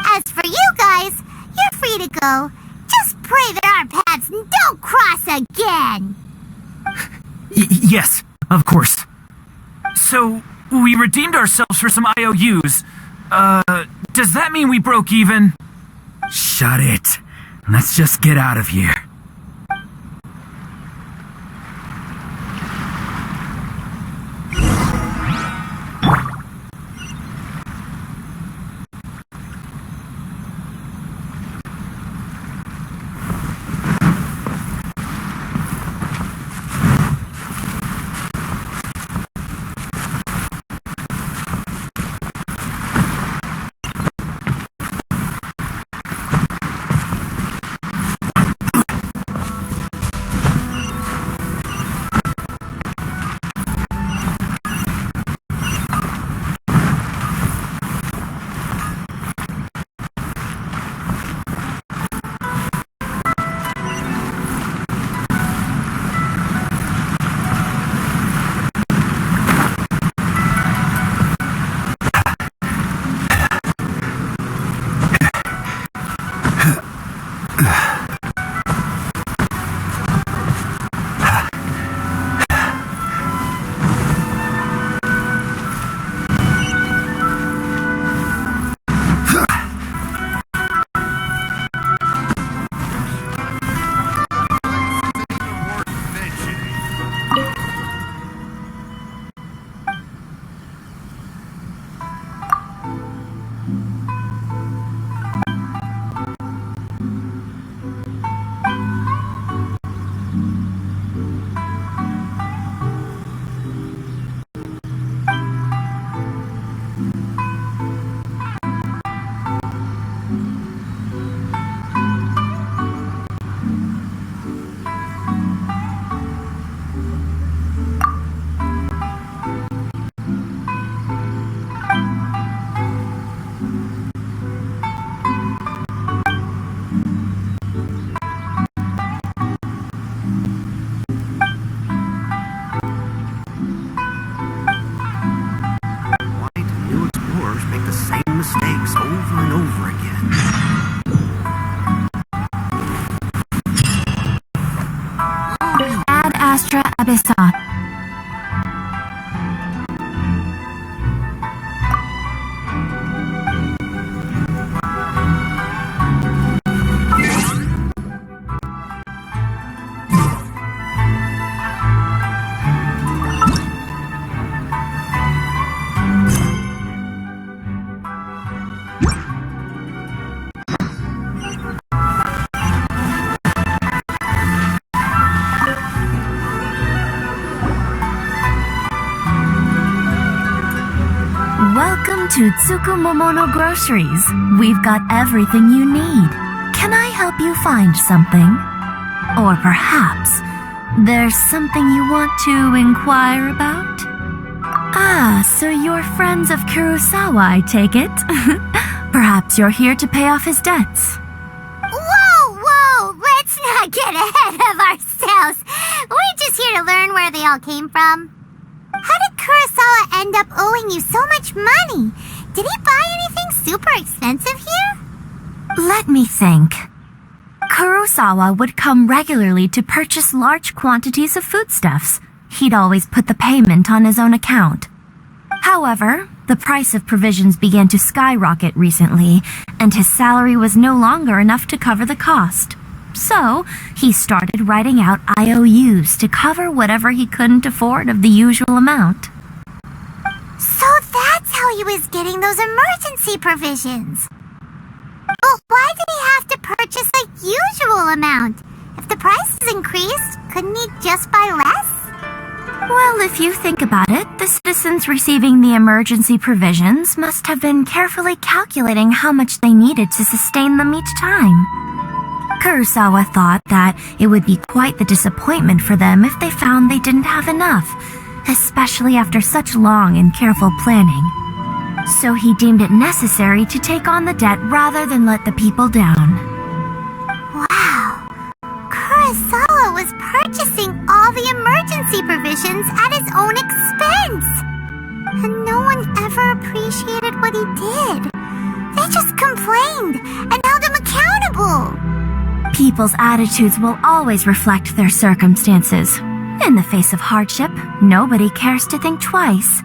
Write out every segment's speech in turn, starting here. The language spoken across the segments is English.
As for you guys, you're free to go. Just pray that our paths don't cross again. Yes, of course. So, we redeemed ourselves for some IOUs. Does that mean we broke even? Shut it. Let's just get out of here. Mistakes over and over again. Ad Astra Abyssal. Welcome to Tsukumomono Groceries. We've got everything you need. Can I help you find something? Or perhaps there's something you want to inquire about? Ah, so you're friends of Kurosawa, I take it? Perhaps you're here to pay off his debts. Whoa! Let's not get ahead of ourselves. We're just here to learn where they all came from. How did Kurosawa end up owing you so much money? Did he buy anything super expensive here? Let me think. Kurosawa would come regularly to purchase large quantities of foodstuffs. He'd always put the payment on his own account. However, the price of provisions began to skyrocket recently, and his salary was no longer enough to cover the cost. So, he started writing out IOUs to cover whatever he couldn't afford of the usual amount. So that's how he was getting those emergency provisions. But why did he have to purchase the usual amount? If the prices increased, couldn't he just buy less? Well, if you think about it, the citizens receiving the emergency provisions must have been carefully calculating how much they needed to sustain them each time. Kurosawa thought that it would be quite the disappointment for them if they found they didn't have enough, especially after such long and careful planning. So he deemed it necessary to take on the debt rather than let the people down. Wow! Kurosawa was purchasing all the emergency provisions at his own expense! And no one ever appreciated what he did. They just complained and held him accountable. People's attitudes will always reflect their circumstances. In the face of hardship, nobody cares to think twice.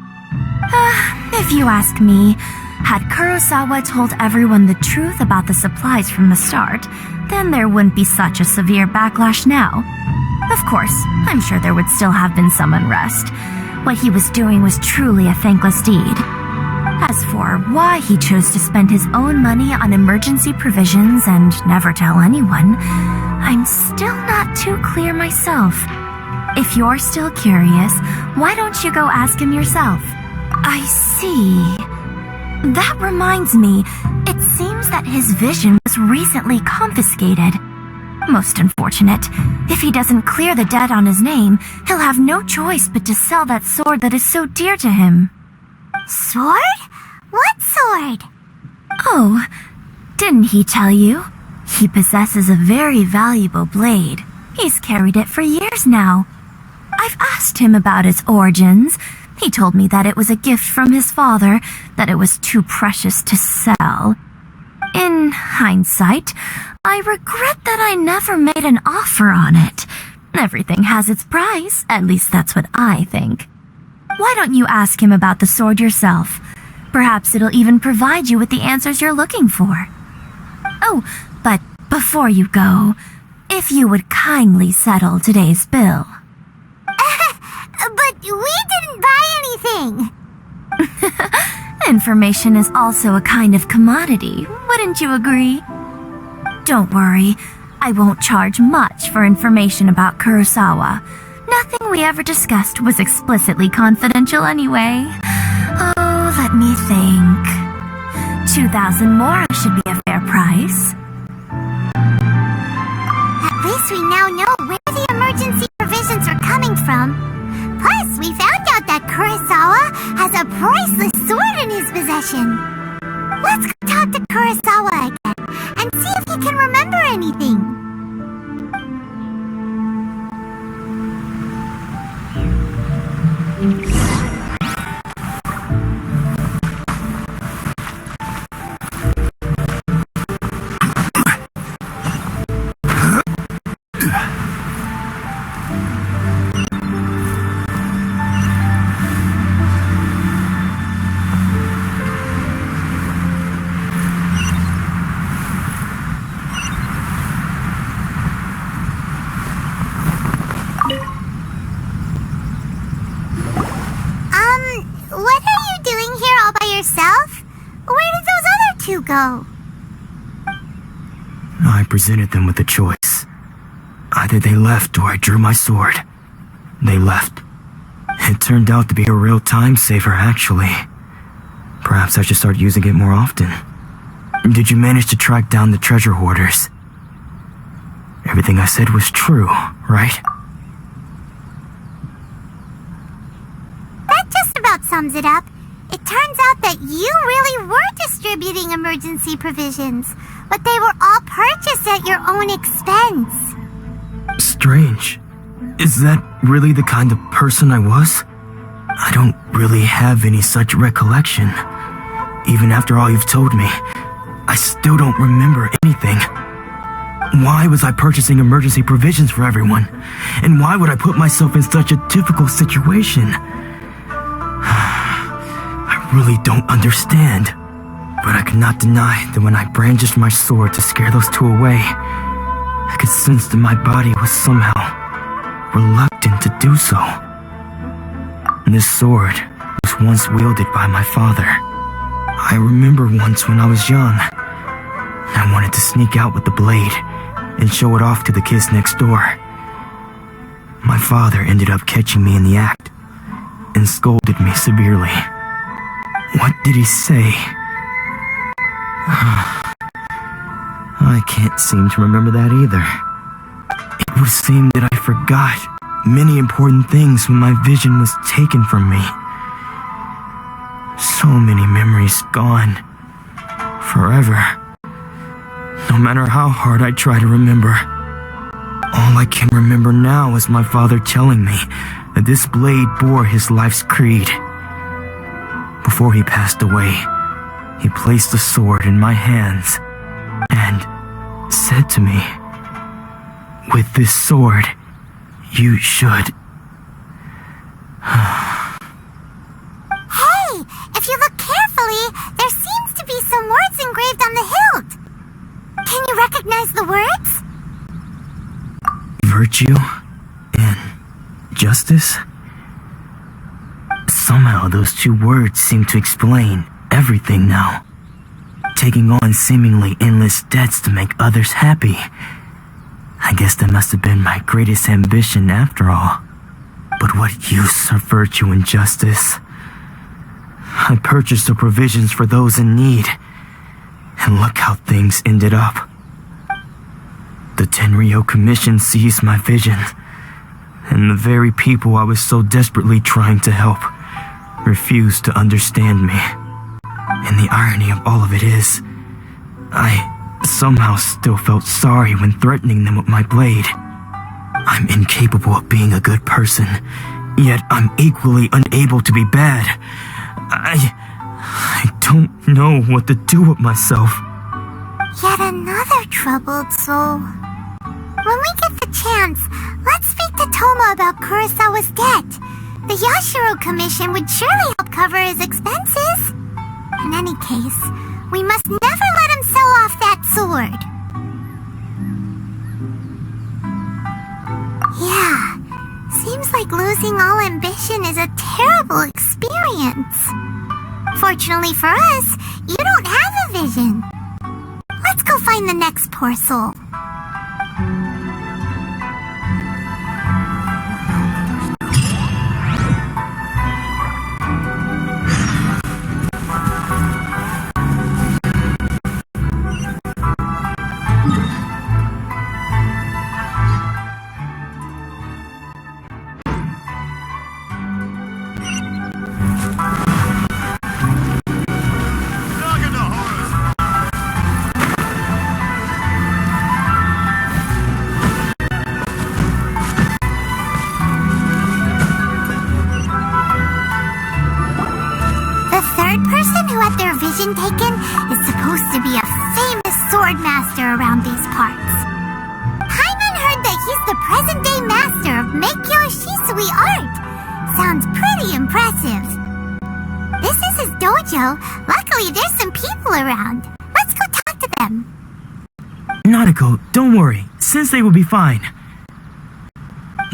If you ask me, had Kurosawa told everyone the truth about the supplies from the start, then there wouldn't be such a severe backlash now. Of course, I'm sure there would still have been some unrest. What he was doing was truly a thankless deed. As for why he chose to spend his own money on emergency provisions and never tell anyone, I'm still not too clear myself. If you're still curious, why don't you go ask him yourself? I see. That reminds me, it seems that his vision was recently confiscated. Most unfortunate. If he doesn't clear the debt on his name, he'll have no choice but to sell that sword that is so dear to him. Sword? What sword? Oh, didn't he tell you? He possesses a very valuable blade. He's carried it for years now. I've asked him about its origins. He told me that it was a gift from his father, that it was too precious to sell. In hindsight, I regret that I never made an offer on it. Everything has its price, at least that's what I think. Why don't you ask him about the sword yourself? Perhaps it'll even provide you with the answers you're looking for. Oh, but before you go, if you would kindly settle today's bill. But we didn't buy anything. Information is also a kind of commodity, wouldn't you agree? Don't worry, I won't charge much for information about Kurosawa. Nothing we ever discussed was explicitly confidential anyway. Oh, let me think. 2,000 more should be a fair price. At least we now know where the emergency provisions are coming from. Plus, we found out that Kurosawa has a priceless sword in his possession. Let's go talk to Kurosawa again and see if he can remember anything. What are you doing here all by yourself? Where did those other two go? I presented them with a choice. Either they left or I drew my sword. They left. It turned out to be a real time saver, actually. Perhaps I should start using it more often. Did you manage to track down the treasure hoarders? Everything I said was true, right? That just about sums it up. It turns out that you really were distributing emergency provisions, but they were all purchased at your own expense. Strange. Is that really the kind of person I was? I don't really have any such recollection. Even after all you've told me, I still don't remember anything. Why was I purchasing emergency provisions for everyone? And why would I put myself in such a difficult situation? I really don't understand. But I cannot deny that when I brandished my sword to scare those two away, I could sense that my body was somehow reluctant to do so. This sword was once wielded by my father. I remember once when I was young, I wanted to sneak out with the blade and show it off to the kids next door. My father ended up catching me in the act and scolded me severely. What did he say? I can't seem to remember that either. It would seem that I forgot many important things when my vision was taken from me. So many memories gone. Forever. No matter how hard I try to remember, all I can remember now is my father telling me that this blade bore his life's creed. Before he passed away, He placed the sword in my hands and said to me, "With this sword, you should..." Hey, if you look carefully, there seems to be some words engraved on the hilt. Can you recognize the words? Virtue and justice? Somehow those two words seem to explain everything now. Taking on seemingly endless debts to make others happy. I guess that must have been my greatest ambition after all. But what use are virtue and justice? I purchased the provisions for those in need, and look how things ended up. The Tenryo Commission seized my vision, and the very people I was so desperately trying to help refused to understand me. And the irony of all of it is, I somehow still felt sorry when threatening them with my blade. I'm incapable of being a good person, yet I'm equally unable to be bad. I don't know what to do with myself. Yet another troubled soul. When we get the chance, let's speak to Toma about Kurosawa's debt. The Yashiro Commission would surely help cover his expenses. In any case, we must never let him sell off that sword. Yeah, seems like losing all ambition is a terrible experience. Fortunately for us, you don't have a vision. Let's go find the next poor soul. Taken is supposed to be a famous sword master around these parts. Hyman heard that he's the present-day master of Meikyo Shisui art. Sounds pretty impressive. This is his dojo. Luckily, there's some people around. Let's go talk to them. Nanako, don't worry. Sensei will be fine.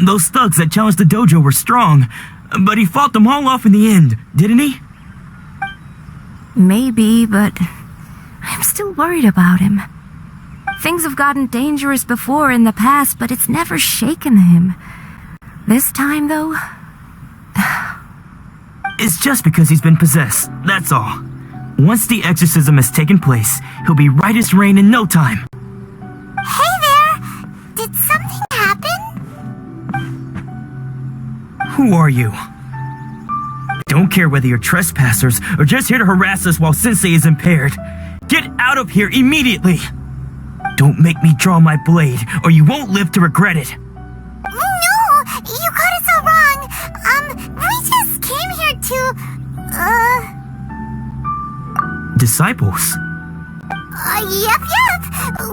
Those thugs that challenged the dojo were strong, but he fought them all off in the end, didn't he? Maybe, but I'm still worried about him. Things have gotten dangerous before in the past, but it's never shaken him. This time, though... It's just because he's been possessed, that's all. Once the exorcism has taken place, he'll be right as rain in no time. Hey there! Did something happen? Who are you? Don't care whether you're trespassers or just here to harass us while Sensei is impaired. Get out of here immediately! Don't make me draw my blade, or you won't live to regret it. No! You got it so wrong! We just came here to... Disciples? Yep.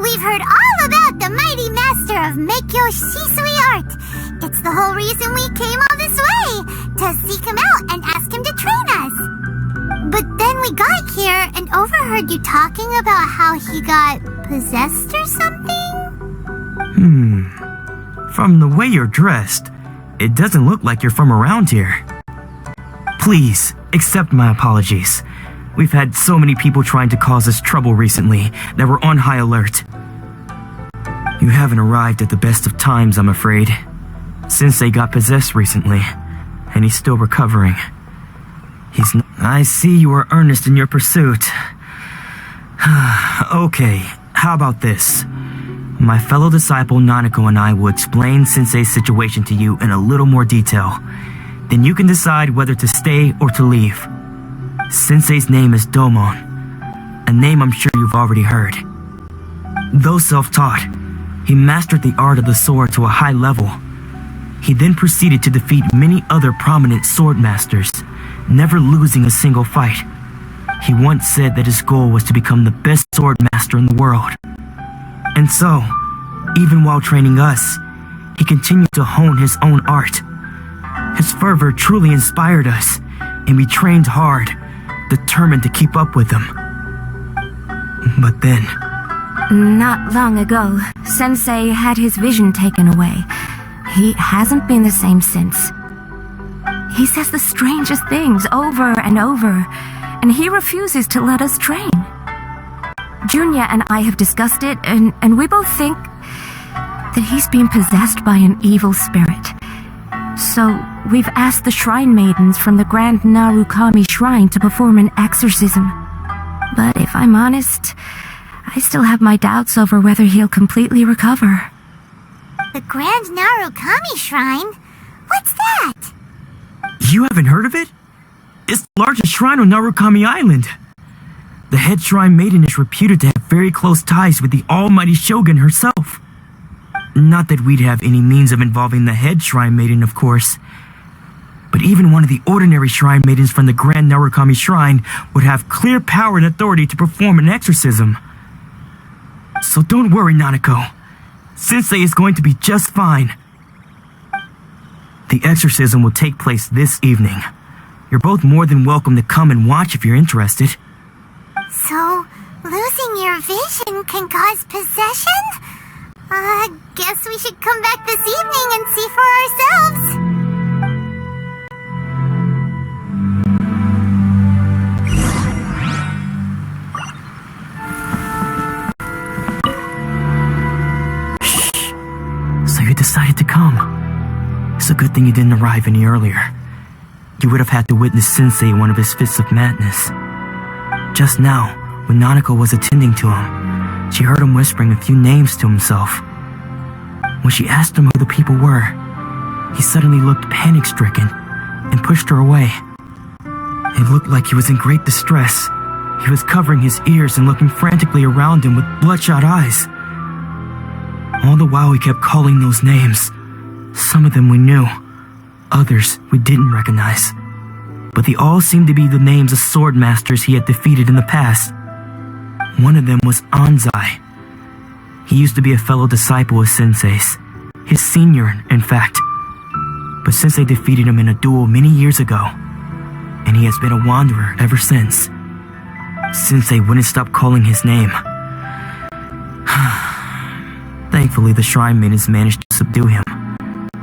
We've heard all about the mighty master of Meikyo Shisui art. It's the whole reason we came all this way, to seek him out and ask him to train us. But then we got here and overheard you talking about how he got possessed or something? From the way you're dressed, it doesn't look like you're from around here. Please, accept my apologies. We've had so many people trying to cause us trouble recently that we're on high alert. You haven't arrived at the best of times, I'm afraid. Sensei got possessed recently, and he's still recovering. I see you are earnest in your pursuit. Okay, how about this? My fellow disciple Nanako and I will explain Sensei's situation to you in a little more detail. Then you can decide whether to stay or to leave. Sensei's name is Domon, a name I'm sure you've already heard. Though self-taught, he mastered the art of the sword to a high level. He then proceeded to defeat many other prominent sword masters, never losing a single fight. He once said that his goal was to become the best sword master in the world. And so, even while training us, he continued to hone his own art. His fervor truly inspired us, and we trained hard, determined to keep up with him. But then... Not long ago, Sensei had his vision taken away. He hasn't been the same since. He says the strangest things over and over, and he refuses to let us train. Junya and I have discussed it, and we both think that he's been possessed by an evil spirit. So, we've asked the shrine maidens from the Grand Narukami Shrine to perform an exorcism. But if I'm honest, I still have my doubts over whether he'll completely recover. The Grand Narukami Shrine? What's that? You haven't heard of it? It's the largest shrine on Narukami Island. The head shrine maiden is reputed to have very close ties with the almighty Shogun herself. Not that we'd have any means of involving the head shrine maiden, of course. But even one of the ordinary shrine maidens from the Grand Narukami Shrine would have clear power and authority to perform an exorcism. So don't worry, Nanako. Sensei is going to be just fine. The exorcism will take place this evening. You're both more than welcome to come and watch if you're interested. So, losing your vision can cause possession? Guess we should come back this evening and see for ourselves. So you decided to come. It's a good thing you didn't arrive any earlier. You would have had to witness Sensei in one of his fits of madness. Just now, when Nanako was attending to him, she heard him whispering a few names to himself. When she asked him who the people were, he suddenly looked panic-stricken and pushed her away. It looked like he was in great distress. He was covering his ears and looking frantically around him with bloodshot eyes. All the while he kept calling those names. Some of them we knew, others we didn't recognize. But they all seemed to be the names of sword masters he had defeated in the past. One of them was Anzai. He used to be a fellow disciple of Sensei's, his senior, in fact. But Sensei defeated him in a duel many years ago, and he has been a wanderer ever since. Sensei wouldn't stop calling his name. Thankfully, the shrine maidens managed to subdue him,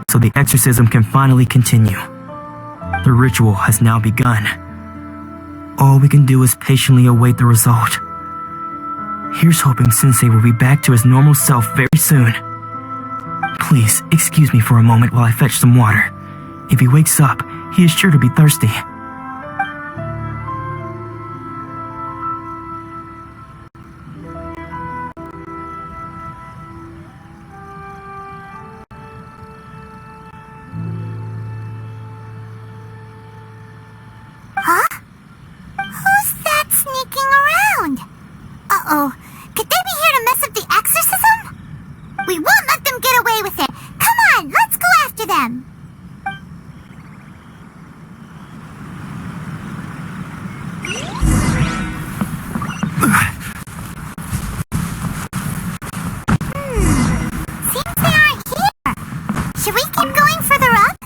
so the exorcism can finally continue. The ritual has now begun. All we can do is patiently await the result. Here's hoping Sensei will be back to his normal self very soon. Please, excuse me for a moment while I fetch some water. If he wakes up, he is sure to be thirsty. Huh? Who's that sneaking around? Uh-oh. Could they be here to mess up the exorcism? We won't let them get away with it. Come on, let's go after them. Seems they aren't here. Should we keep going further up?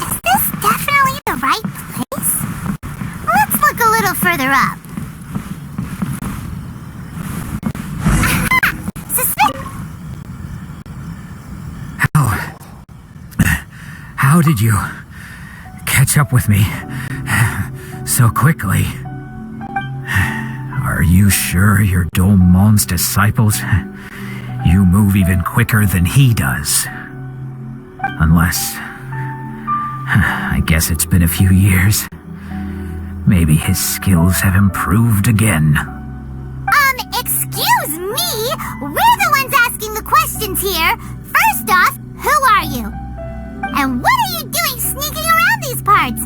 Is this definitely the right place? Let's look a little further up. How did you catch up with me so quickly? Are you sure you're Domon's disciples? You move even quicker than he does. Unless... I guess it's been a few years. Maybe his skills have improved again. Excuse me? We're the ones asking the questions here. First off, who are you? And what are you doing sneaking around these parts?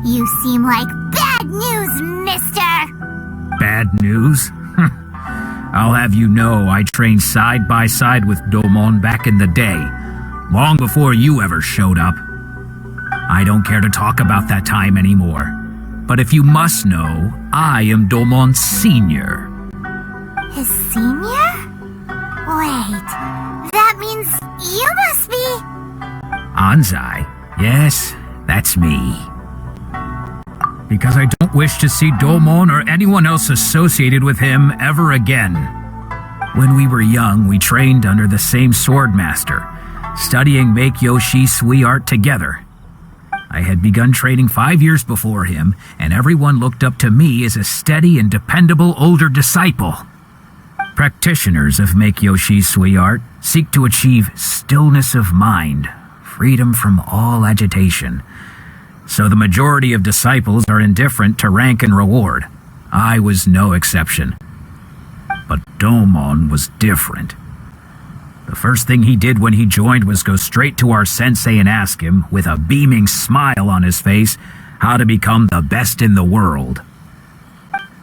You seem like bad news, mister. Bad news? I'll have you know I trained side by side with Domon back in the day, long before you ever showed up. I don't care to talk about that time anymore. But if you must know, I am Domon's senior. His senior? Wait, that means you must be... Anzai? Yes, that's me. Because I don't wish to see Domon or anyone else associated with him ever again. When we were young, we trained under the same swordmaster, studying Make-Yoshi Sui art together. I had begun training 5 years before him, and everyone looked up to me as a steady and dependable older disciple. Practitioners of Make-Yoshi Sui art seek to achieve stillness of mind, freedom from all agitation. So the majority of disciples are indifferent to rank and reward. I was no exception. But Domon was different. The first thing he did when he joined was go straight to our sensei and ask him, with a beaming smile on his face, how to become the best in the world.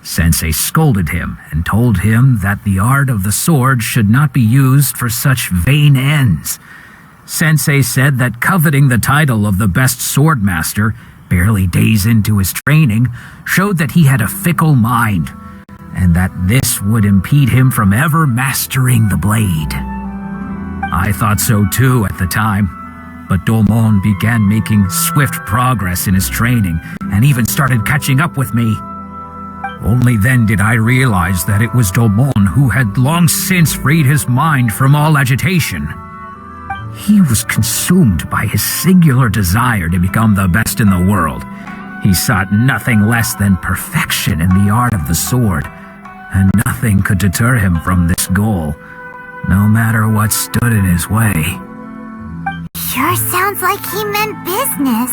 Sensei scolded him and told him that the art of the sword should not be used for such vain ends. Sensei said that coveting the title of the best swordmaster, barely days into his training, showed that he had a fickle mind, and that this would impede him from ever mastering the blade. I thought so too at the time, but Domon began making swift progress in his training, and even started catching up with me. Only then did I realize that it was Domon who had long since freed his mind from all agitation. He was consumed by his singular desire to become the best in the world. He sought nothing less than perfection in the art of the sword, and nothing could deter him from this goal, no matter what stood in his way. Sure sounds like he meant business.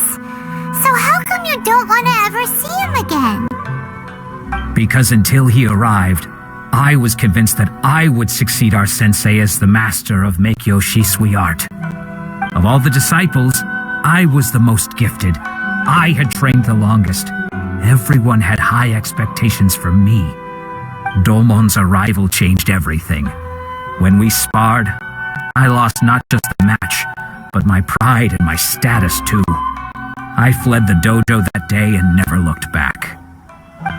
So how come you don't want to ever see him again? Because until he arrived, I was convinced that I would succeed our sensei as the master of Make-Yoshi Sui art. Of all the disciples, I was the most gifted. I had trained the longest. Everyone had high expectations from me. Domon's arrival changed everything. When we sparred, I lost not just the match, but my pride and my status too. I fled the dojo that day and never looked back.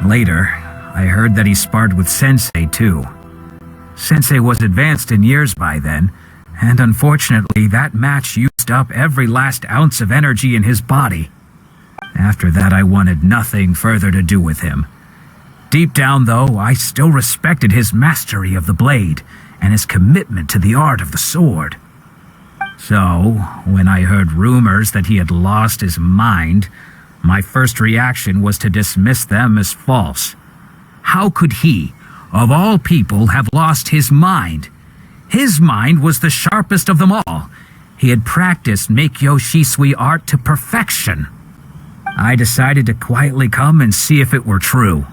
Later, I heard that he sparred with Sensei too. Sensei was advanced in years by then, and unfortunately that match used up every last ounce of energy in his body. After that, I wanted nothing further to do with him. Deep down, though, I still respected his mastery of the blade and his commitment to the art of the sword. So, when I heard rumors that he had lost his mind, my first reaction was to dismiss them as false. How could he, of all people, have lost his mind? His mind was the sharpest of them all. He had practiced Make-Yoshi Sui art to perfection. I decided to quietly come and see if it were true.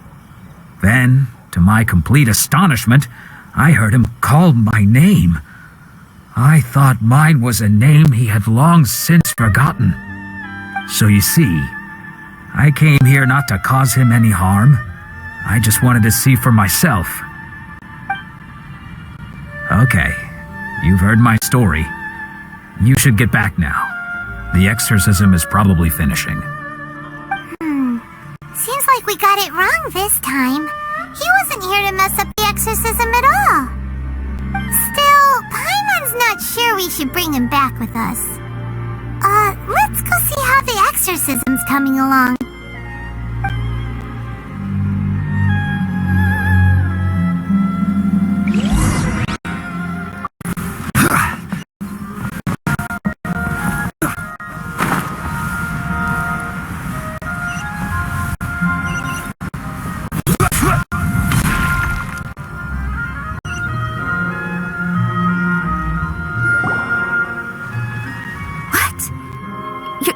Then, to my complete astonishment, I heard him call my name. I thought mine was a name he had long since forgotten. So you see, I came here not to cause him any harm. I just wanted to see for myself. Okay, you've heard my story. You should get back now. The exorcism is probably finishing. Seems like we got it wrong this time. He wasn't here to mess up the exorcism at all. Still, Paimon's not sure we should bring him back with us. Let's go see how the exorcism's coming along.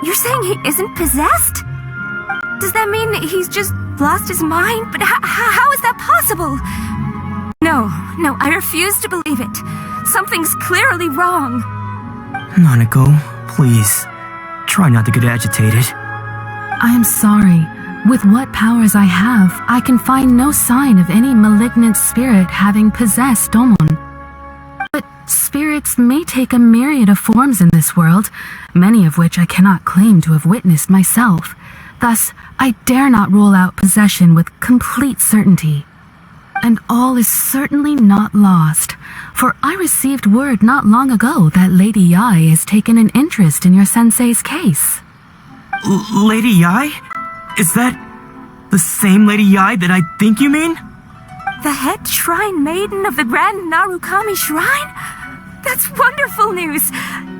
You're saying he isn't possessed? Does that mean he's just lost his mind? But how is that possible? No, I refuse to believe it. Something's clearly wrong. Nanako, please. Try not to get agitated. I am sorry. With what powers I have, I can find no sign of any malignant spirit having possessed Domon. But spirits spirits may take a myriad of forms in this world, many of which I cannot claim to have witnessed myself. Thus, I dare not rule out possession with complete certainty. And all is certainly not lost, for I received word not long ago that Lady Yai has taken an interest in your sensei's case. Lady Yai? Is that the same Lady Yai that I think you mean? The head shrine maiden of the Grand Narukami Shrine? That's wonderful news!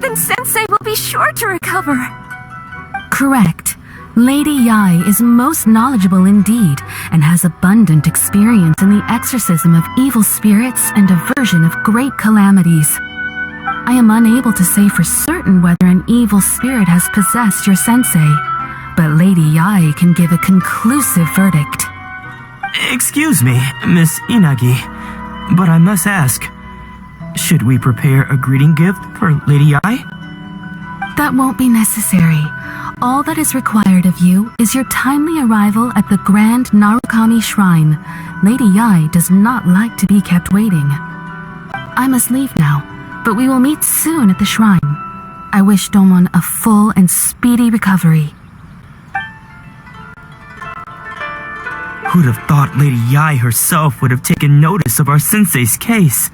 Then Sensei will be sure to recover. Correct. Lady Yai is most knowledgeable indeed, and has abundant experience in the exorcism of evil spirits and aversion of great calamities. I am unable to say for certain whether an evil spirit has possessed your sensei, but Lady Yai can give a conclusive verdict. Excuse me, Miss Inagi, but I must ask, should we prepare a greeting gift for Lady Yai? That won't be necessary. All that is required of you is your timely arrival at the Grand Narukami Shrine. Lady Yai does not like to be kept waiting. I must leave now, but we will meet soon at the shrine. I wish Domon a full and speedy recovery. Who'd have thought Lady Yai herself would have taken notice of our sensei's case?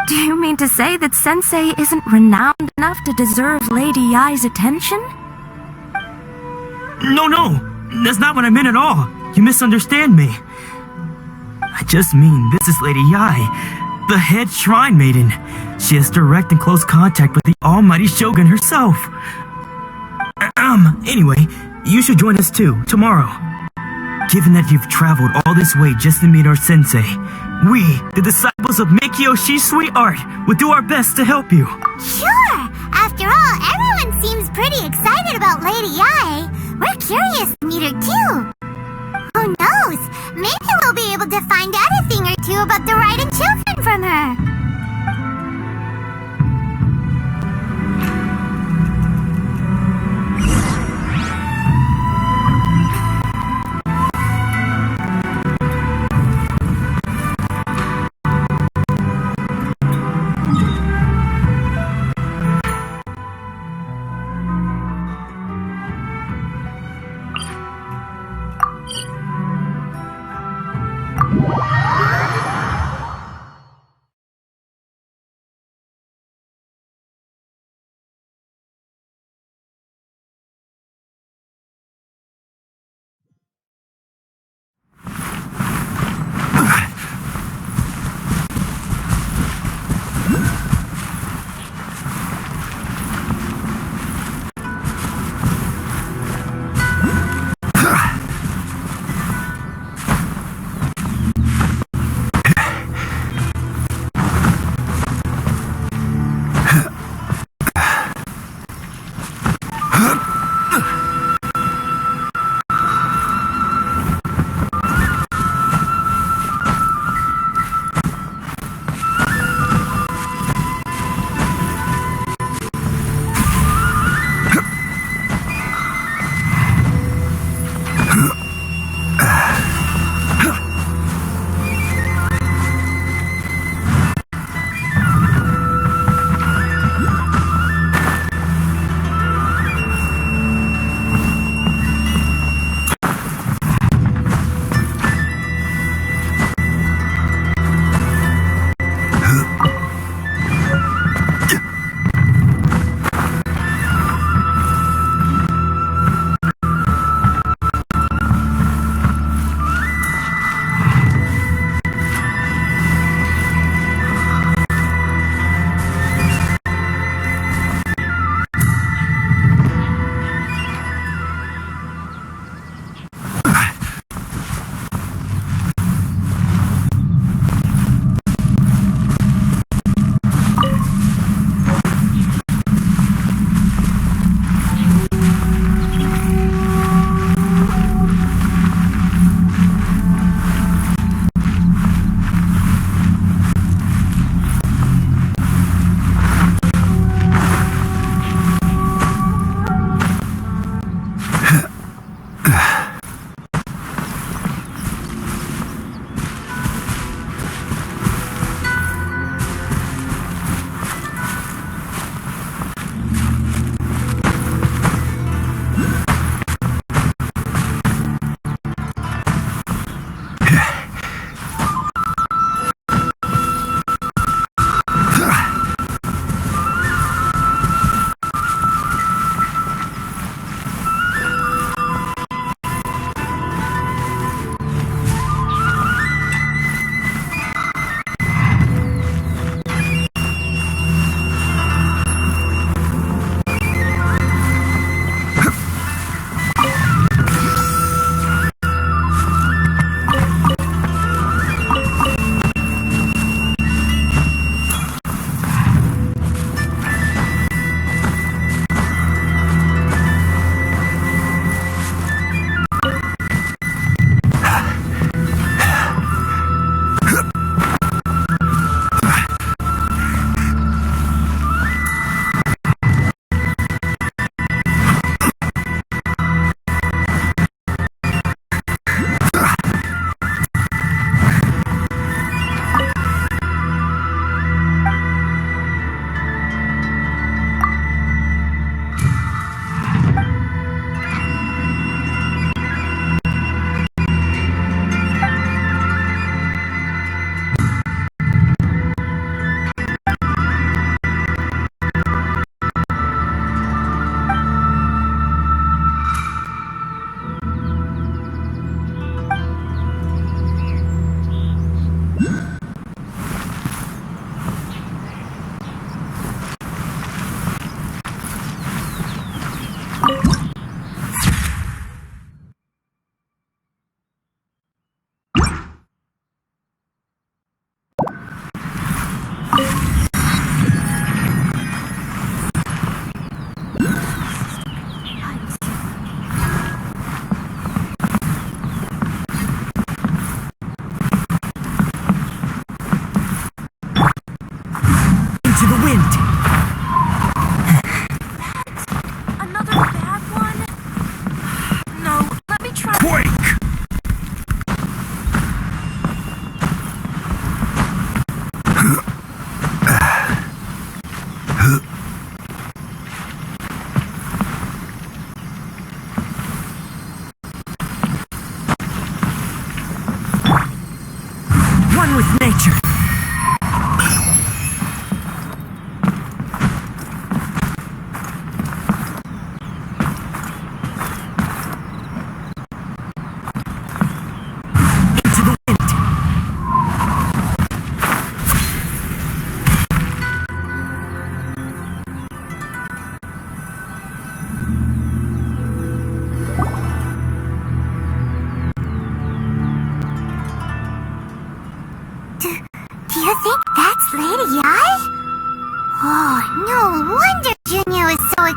Do you mean to say that Sensei isn't renowned enough to deserve Lady Yai's attention? No, that's not what I meant at all. You misunderstand me. I just mean this is Lady Yai, the head shrine maiden. She has direct and close contact with the almighty Shogun herself. Anyway, you should join us too, tomorrow. Given that you've traveled all this way just to meet our sensei, we, the disciples of Meikyo Shisui Art, will do our best to help you. Sure! After all, everyone seems pretty excited about Lady Yai. We're curious to meet her too. Who knows? Maybe we'll be able to find out a thing or two about the Raiden children from her.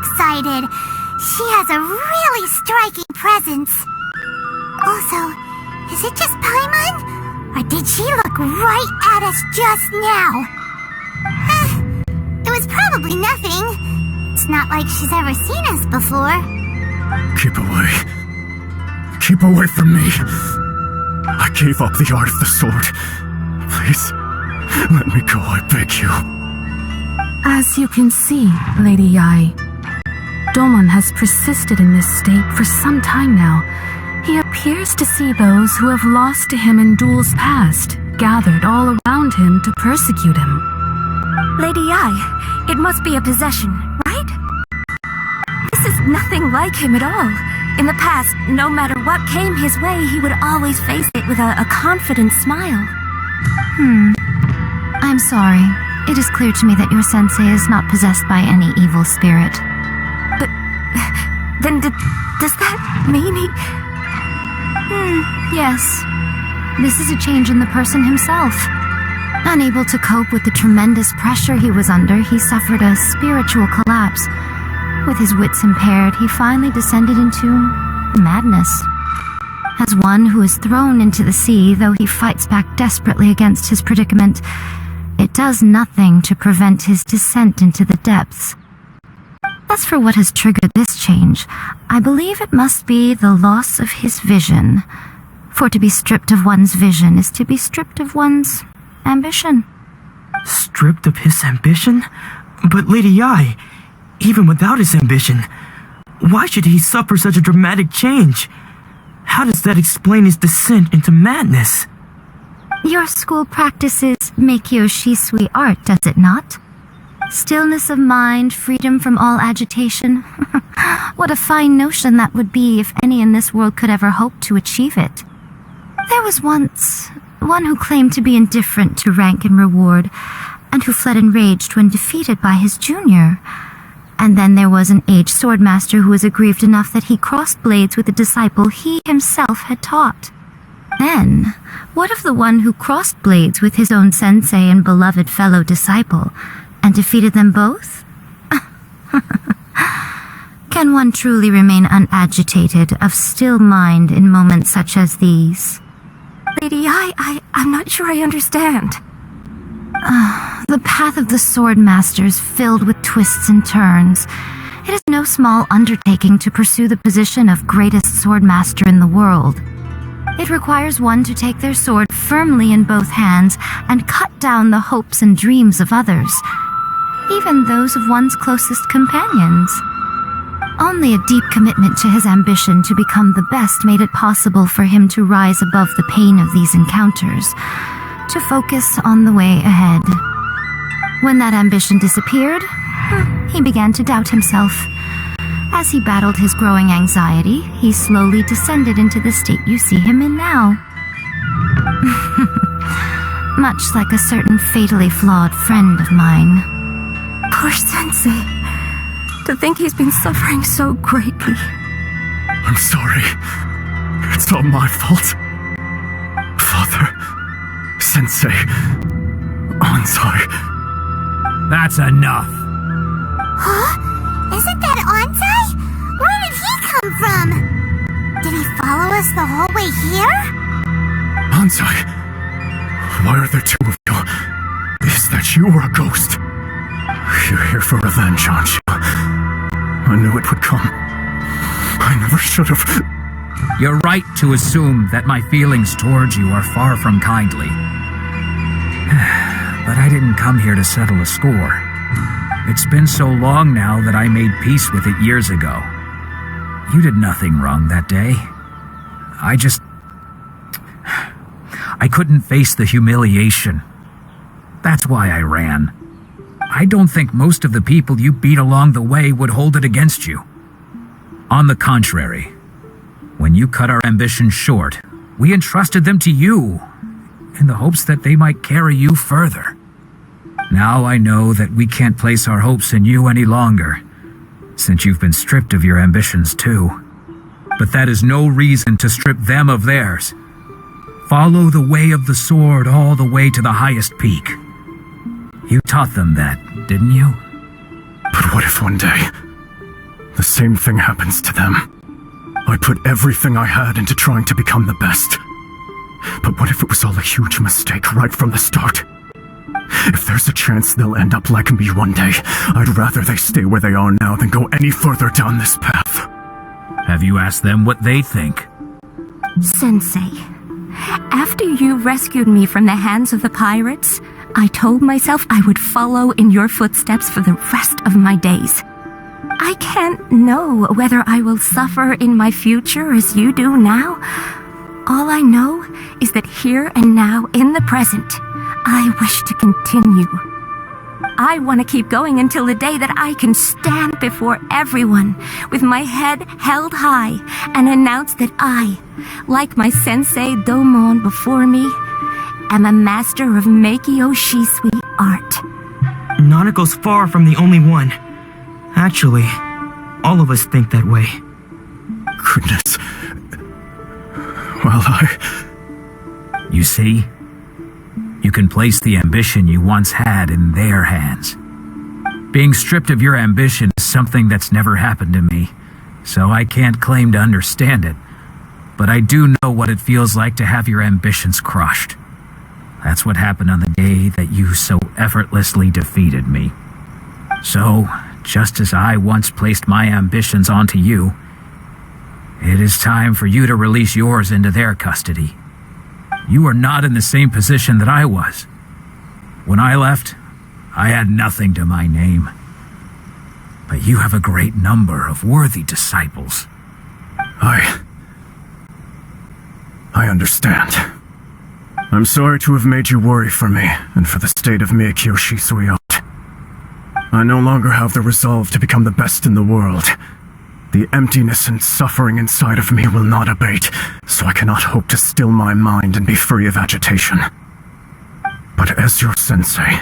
excited. She has a really striking presence. Also, is it just Paimon? Or did she look right at us just now? It was probably nothing. It's not like she's ever seen us before. Keep away. Keep away from me. I gave up the art of the sword. Please, let me go, I beg you. As you can see, Lady Yai, Domon has persisted in this state for some time now. He appears to see those who have lost to him in duels past, gathered all around him to persecute him. Lady Yai, it must be a possession, right? This is nothing like him at all. In the past, no matter what came his way, he would always face it with a confident smile. I'm sorry. It is clear to me that your sensei is not possessed by any evil spirit. But then does that mean he... Yes. This is a change in the person himself. Unable to cope with the tremendous pressure he was under, he suffered a spiritual collapse. With his wits impaired, he finally descended into madness. As one who is thrown into the sea, though he fights back desperately against his predicament, it does nothing to prevent his descent into the depths. As for what has triggered this change, I believe it must be the loss of his vision. For to be stripped of one's vision is to be stripped of one's ambition. Stripped of his ambition? But Lady Yai, even without his ambition, why should he suffer such a dramatic change? How does that explain his descent into madness? Your school practices Meikyo Shisui art, does it not? Stillness of mind, freedom from all agitation. What a fine notion that would be if any in this world could ever hope to achieve it. There was once one who claimed to be indifferent to rank and reward, and who fled enraged when defeated by his junior. And then there was an aged swordmaster who was aggrieved enough that he crossed blades with a disciple he himself had taught. Then, what of the one who crossed blades with his own sensei and beloved fellow disciple, and defeated them both? Can one truly remain unagitated, of still mind in moments such as these? Lady Yai, I'm not sure I understand. The path of the swordmaster is filled with twists and turns. It is no small undertaking to pursue the position of greatest swordmaster in the world. It requires one to take their sword firmly in both hands and cut down the hopes and dreams of others, even those of one's closest companions. Only a deep commitment to his ambition to become the best made it possible for him to rise above the pain of these encounters, to focus on the way ahead. When that ambition disappeared, he began to doubt himself. As he battled his growing anxiety, he slowly descended into the state you see him in now. Much like a certain fatally flawed friend of mine. Poor sensei. To think he's been suffering so greatly. I'm sorry. It's all my fault. Father, Sensei, Onsai. That's enough. Huh? Isn't that Onsai? Where did he come from? Did he follow us the whole way here? Onsai, why are there two of you? Is that you or a ghost? You're here for revenge, aren't you? I knew it would come. I never should have. You're right to assume that my feelings towards you are far from kindly. But I didn't come here to settle a score. It's been so long now that I made peace with it years ago. You did nothing wrong that day. I couldn't face the humiliation. That's why I ran. I don't think most of the people you beat along the way would hold it against you. On the contrary, when you cut our ambitions short, we entrusted them to you, in the hopes that they might carry you further. Now I know that we can't place our hopes in you any longer, since you've been stripped of your ambitions too. But that is no reason to strip them of theirs. Follow the way of the sword all the way to the highest peak. You taught them that, didn't you? But what if one day same thing happens to them. I put everything I had into trying to become the best. But what if it was all a huge mistake right from the start? If there's a chance they'll end up like me one day, I'd rather they stay where they are now than go any further down this path. Have you asked them what they think? Sensei, after you rescued me from the hands of the pirates, I told myself I would follow in your footsteps for the rest of my days. I can't know whether I will suffer in my future as you do now. All I know is that here and now, in the present, I wish to continue. I want to keep going until the day that I can stand before everyone with my head held high and announce that I, like my sensei Domon before me, am a master of Meikyo Shisui art. Nanako's far from the only one. Actually, all of us think that way. Goodness. Well, You see? You can place the ambition you once had in their hands. Being stripped of your ambition is something that's never happened to me, so I can't claim to understand it. But I do know what it feels like to have your ambitions crushed. That's what happened on the day that you so effortlessly defeated me. So, just as I once placed my ambitions onto you, it is time for you to release yours into their custody. You are not in the same position that I was. When I left, I had nothing to my name. But you have a great number of worthy disciples. I understand. I'm sorry to have made you worry for me and for the state of Meikyo Shisui art. I no longer have the resolve to become the best in the world. The emptiness and suffering inside of me will not abate, so I cannot hope to still my mind and be free of agitation. But as your sensei,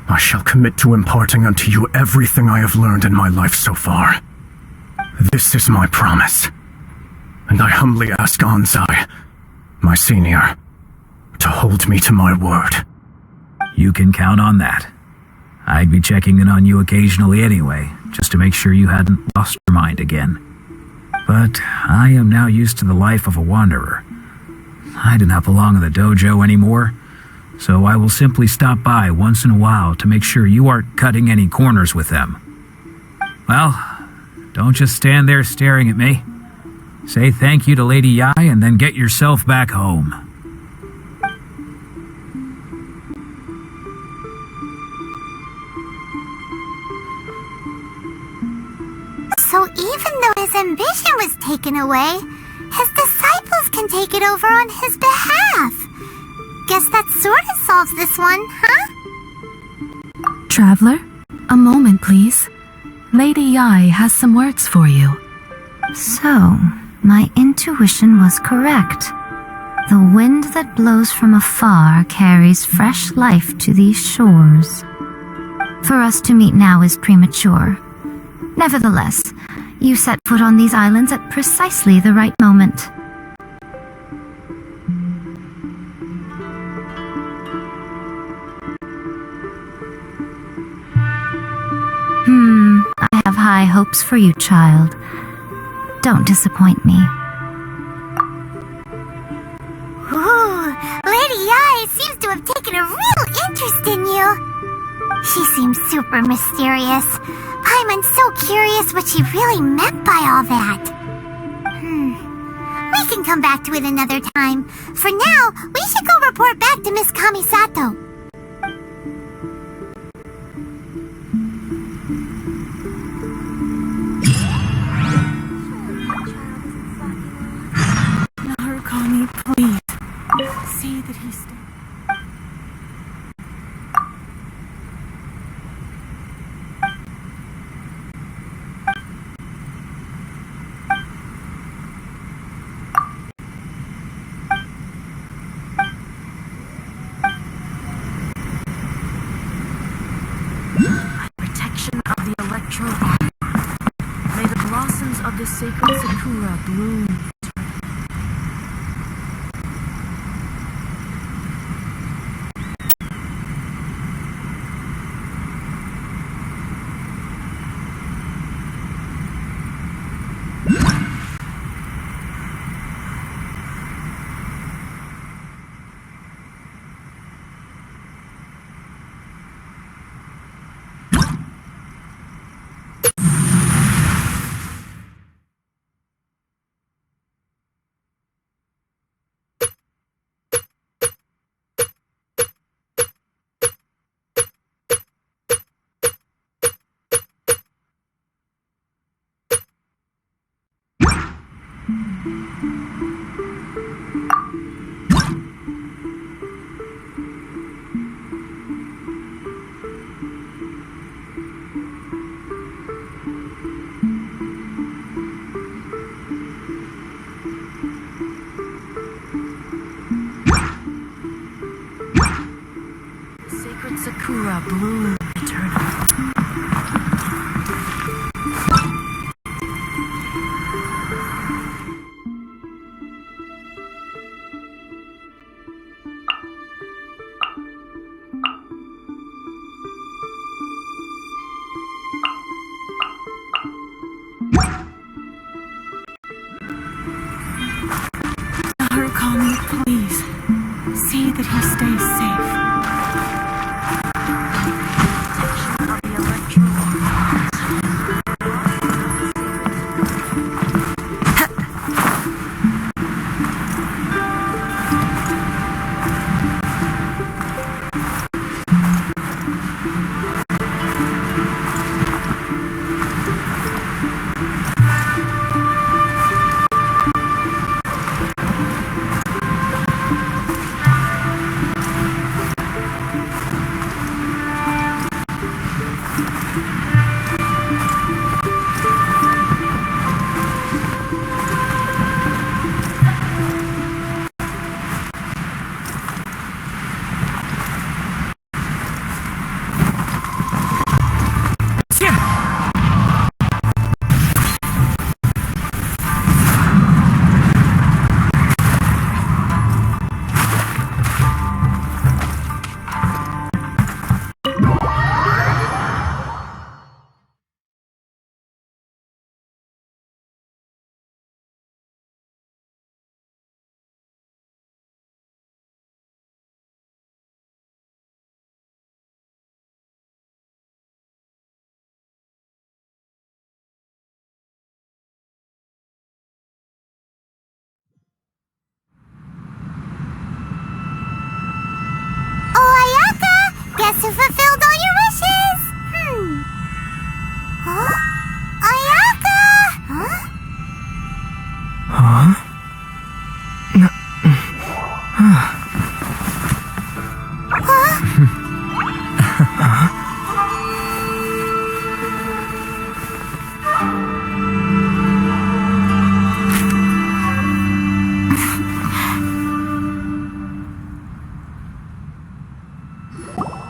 I shall commit to imparting unto you everything I have learned in my life so far. This is my promise, and I humbly ask Anzai, my senior, to hold me to my word. You can count on that. I'd be checking in on you occasionally anyway, just to make sure you hadn't lost your mind again. But I am now used to the life of a wanderer. I do not belong in the dojo anymore, so I will simply stop by once in a while to make sure you aren't cutting any corners with them. Well, don't just stand there staring at me. Say thank you to Lady Yai and then get yourself back home. So even though his ambition was taken away, his disciples can take it over on his behalf. Guess that sort of solves this one, huh? Traveler, a moment, please. Lady Yai has some words for you. So, my intuition was correct. The wind that blows from afar carries fresh life to these shores. For us to meet now is premature. Nevertheless, you set foot on these islands at precisely the right moment. I have high hopes for you, child. Don't disappoint me. Ooh, Lady Yai seems to have taken a real interest in you. She seems super mysterious. I'm so curious what she really meant by all that. We can come back to it another time. For now, we should go report back to Miss Kamisato. Narukami, please. See that he's still... Protection of the electro. May the blossoms of the sacred sakura bloom. Sacred Sakura bloom eternally. Harukami, please. See that he stays safe. Guess who fulfilled all your wishes? Huh? Ayaka! Huh? Huh? No.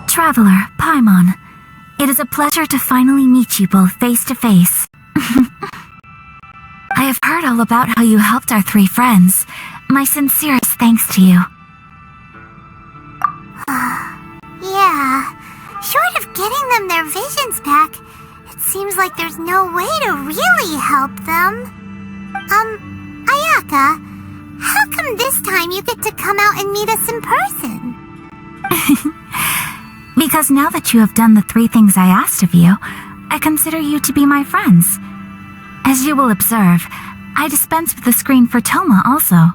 Traveler, Paimon, it is a pleasure to finally meet you both face to face. I have heard all about how you helped our three friends. My sincerest thanks to you. Yeah. Short of getting them their visions back, it seems like there's no way to really help them. Ayaka, how come this time you get to come out and meet us in person? Because now that you have done the three things I asked of you, I consider you to be my friends. As you will observe, I dispense with the screen for Toma also.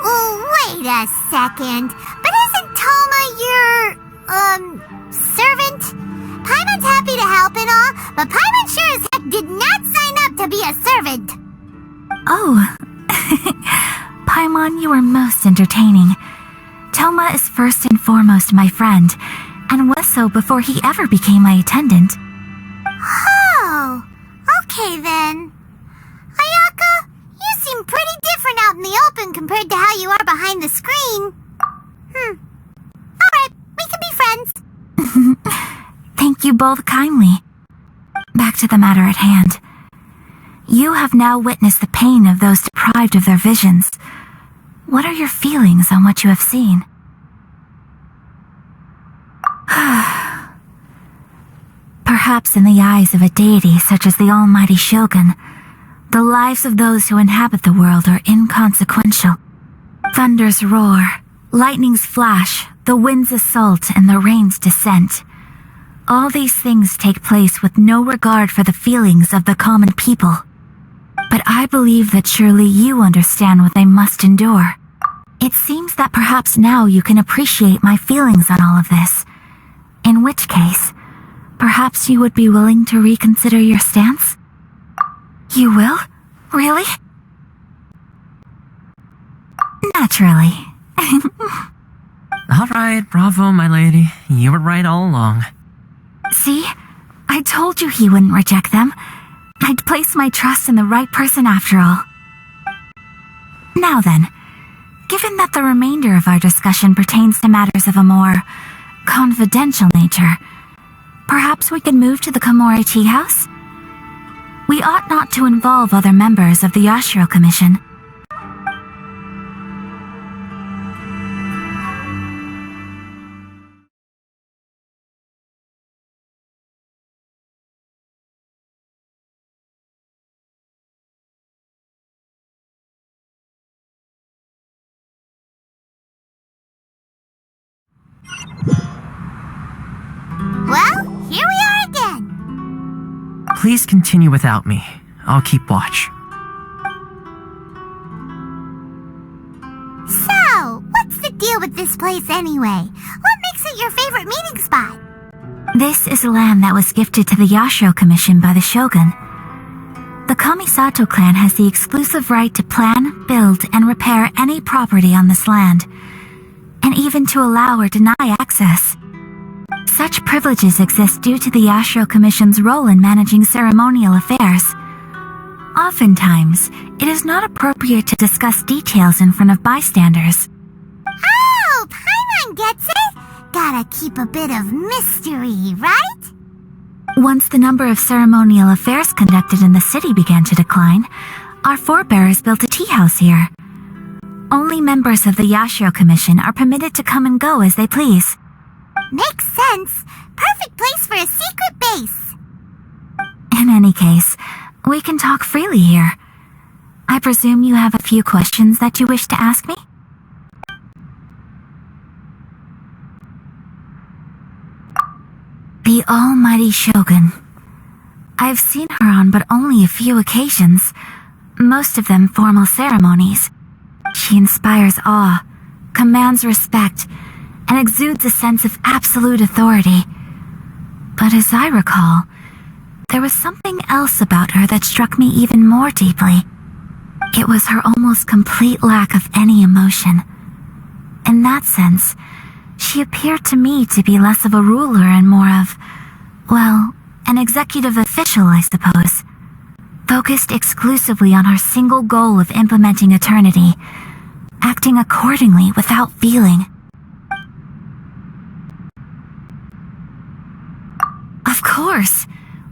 Oh, wait a second. But isn't Toma your, servant? Paimon's happy to help and all, but Paimon sure as heck did not sign up to be a servant. Oh. Paimon, you are most entertaining. Toma is first and foremost my friend, and was so before he ever became my attendant. Oh, okay then. Ayaka, you seem pretty different out in the open compared to how you are behind the screen. Alright, we can be friends. Thank you both kindly. Back to the matter at hand. You have now witnessed the pain of those deprived of their visions. What are your feelings on what you have seen? Perhaps in the eyes of a deity such as the almighty Shogun, the lives of those who inhabit the world are inconsequential. Thunders roar, lightnings flash, the winds assault, and the rains descent. All these things take place with no regard for the feelings of the common people. But I believe that surely you understand what they must endure. It seems that perhaps now you can appreciate my feelings on all of this. In which case, perhaps you would be willing to reconsider your stance? You will? Really? Naturally. Alright, bravo, my lady. You were right all along. See? I told you he wouldn't reject them. I'd place my trust in the right person after all. Now then, given that the remainder of our discussion pertains to matters of a more confidential nature, perhaps we could move to the Komori Tea House? We ought not to involve other members of the Yashiro Commission. Well, here we are again. Please continue without me. I'll keep watch. So, what's the deal with this place anyway? What makes it your favorite meeting spot? This is land that was gifted to the Yashiro Commission by the Shogun. The Kamisato clan has the exclusive right to plan, build, and repair any property on this land, and even to allow or deny access. Such privileges exist due to the Yashiro Commission's role in managing ceremonial affairs. Oftentimes, it is not appropriate to discuss details in front of bystanders. Oh, Paimon gets it. Gotta keep a bit of mystery, right? Once the number of ceremonial affairs conducted in the city began to decline, our forebears built a tea house here. Only members of the Yashiro Commission are permitted to come and go as they please. Makes sense. Perfect place for a secret base. In any case, we can talk freely here. I presume you have a few questions that you wish to ask me? The almighty Shogun. I've seen her on but only a few occasions, most of them formal ceremonies. She inspires awe, commands respect, and exudes a sense of absolute authority. But as I recall, there was something else about her that struck me even more deeply. It was her almost complete lack of any emotion. In that sense, she appeared to me to be less of a ruler and more of, well, an executive official, I suppose, focused exclusively on her single goal of implementing eternity, acting accordingly without feeling. Of course,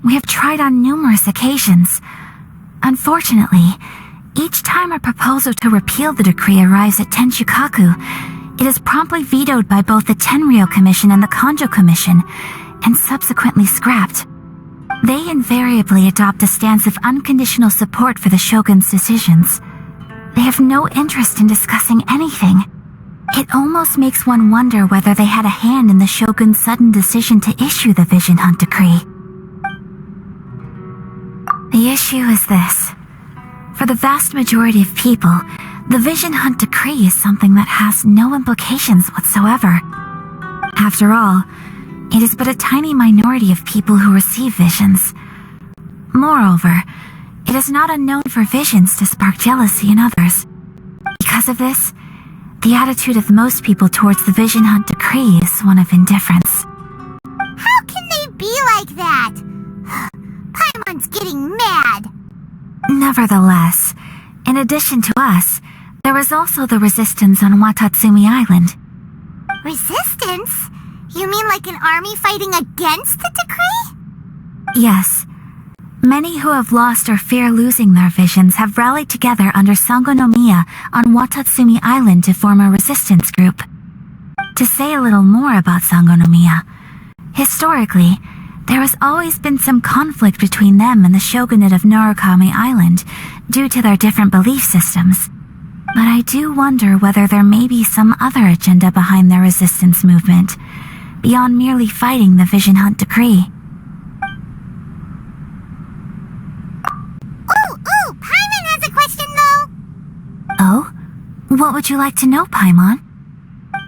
we have tried on numerous occasions. Unfortunately, each time a proposal to repeal the decree arrives at Tenshukaku, it is promptly vetoed by both the Tenryou Commission and the Kanjo Commission, and subsequently scrapped. They invariably adopt a stance of unconditional support for the Shogun's decisions. They have no interest in discussing anything. It almost makes one wonder whether they had a hand in the Shogun's sudden decision to issue the Vision Hunt Decree. The issue is this. For the vast majority of people, the Vision Hunt Decree is something that has no implications whatsoever. After all, it is but a tiny minority of people who receive visions. Moreover, it is not unknown for visions to spark jealousy in others. Because of this, the attitude of most people towards the Vision Hunt Decree is one of indifference. How can they be like that? Paimon's getting mad. Nevertheless, in addition to us, there is also the resistance on Watatsumi Island. Resistance? You mean like an army fighting against the decree? Yes. Many who have lost or fear losing their visions have rallied together under Sangonomiya on Watatsumi Island to form a resistance group. To say a little more about Sangonomiya, historically, there has always been some conflict between them and the shogunate of Narukami Island due to their different belief systems. But I do wonder whether there may be some other agenda behind their resistance movement, beyond merely fighting the Vision Hunt Decree. Ooh, Paimon has a question though. Oh? What would you like to know, Paimon?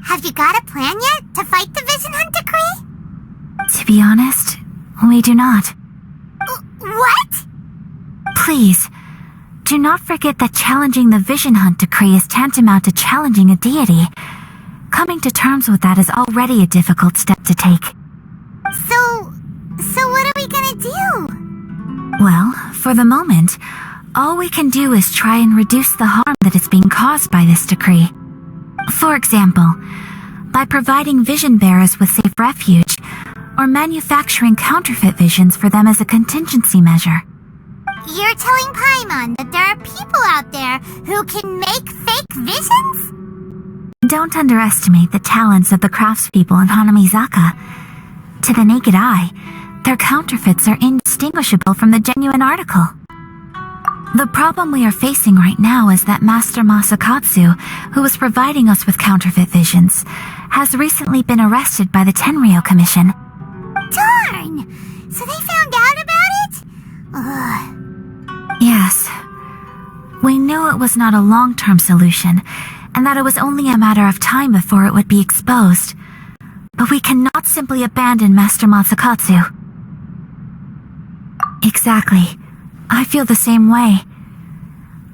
Have you got a plan yet to fight the Vision Hunt Decree? To be honest, we do not. What? Please, do not forget that challenging the Vision Hunt decree is tantamount to challenging a deity. Coming to terms with that is already a difficult step to take. So what are we gonna do? Well, for the moment, all we can do is try and reduce the harm that is being caused by this decree. For example, by providing vision bearers with safe refuge, or manufacturing counterfeit visions for them as a contingency measure. You're telling Paimon that there are people out there who can make fake visions? Don't underestimate the talents of the craftspeople in Hanamizaka. To the naked eye, their counterfeits are indistinguishable from the genuine article. The problem we are facing right now is that Master Masakatsu, who is providing us with counterfeit visions, has recently been arrested by the Tenryo Commission. Darn! So they found out about it? Ugh. Yes. We knew it was not a long-term solution, and that it was only a matter of time before it would be exposed. But we cannot simply abandon Master Masakatsu. Exactly. I feel the same way.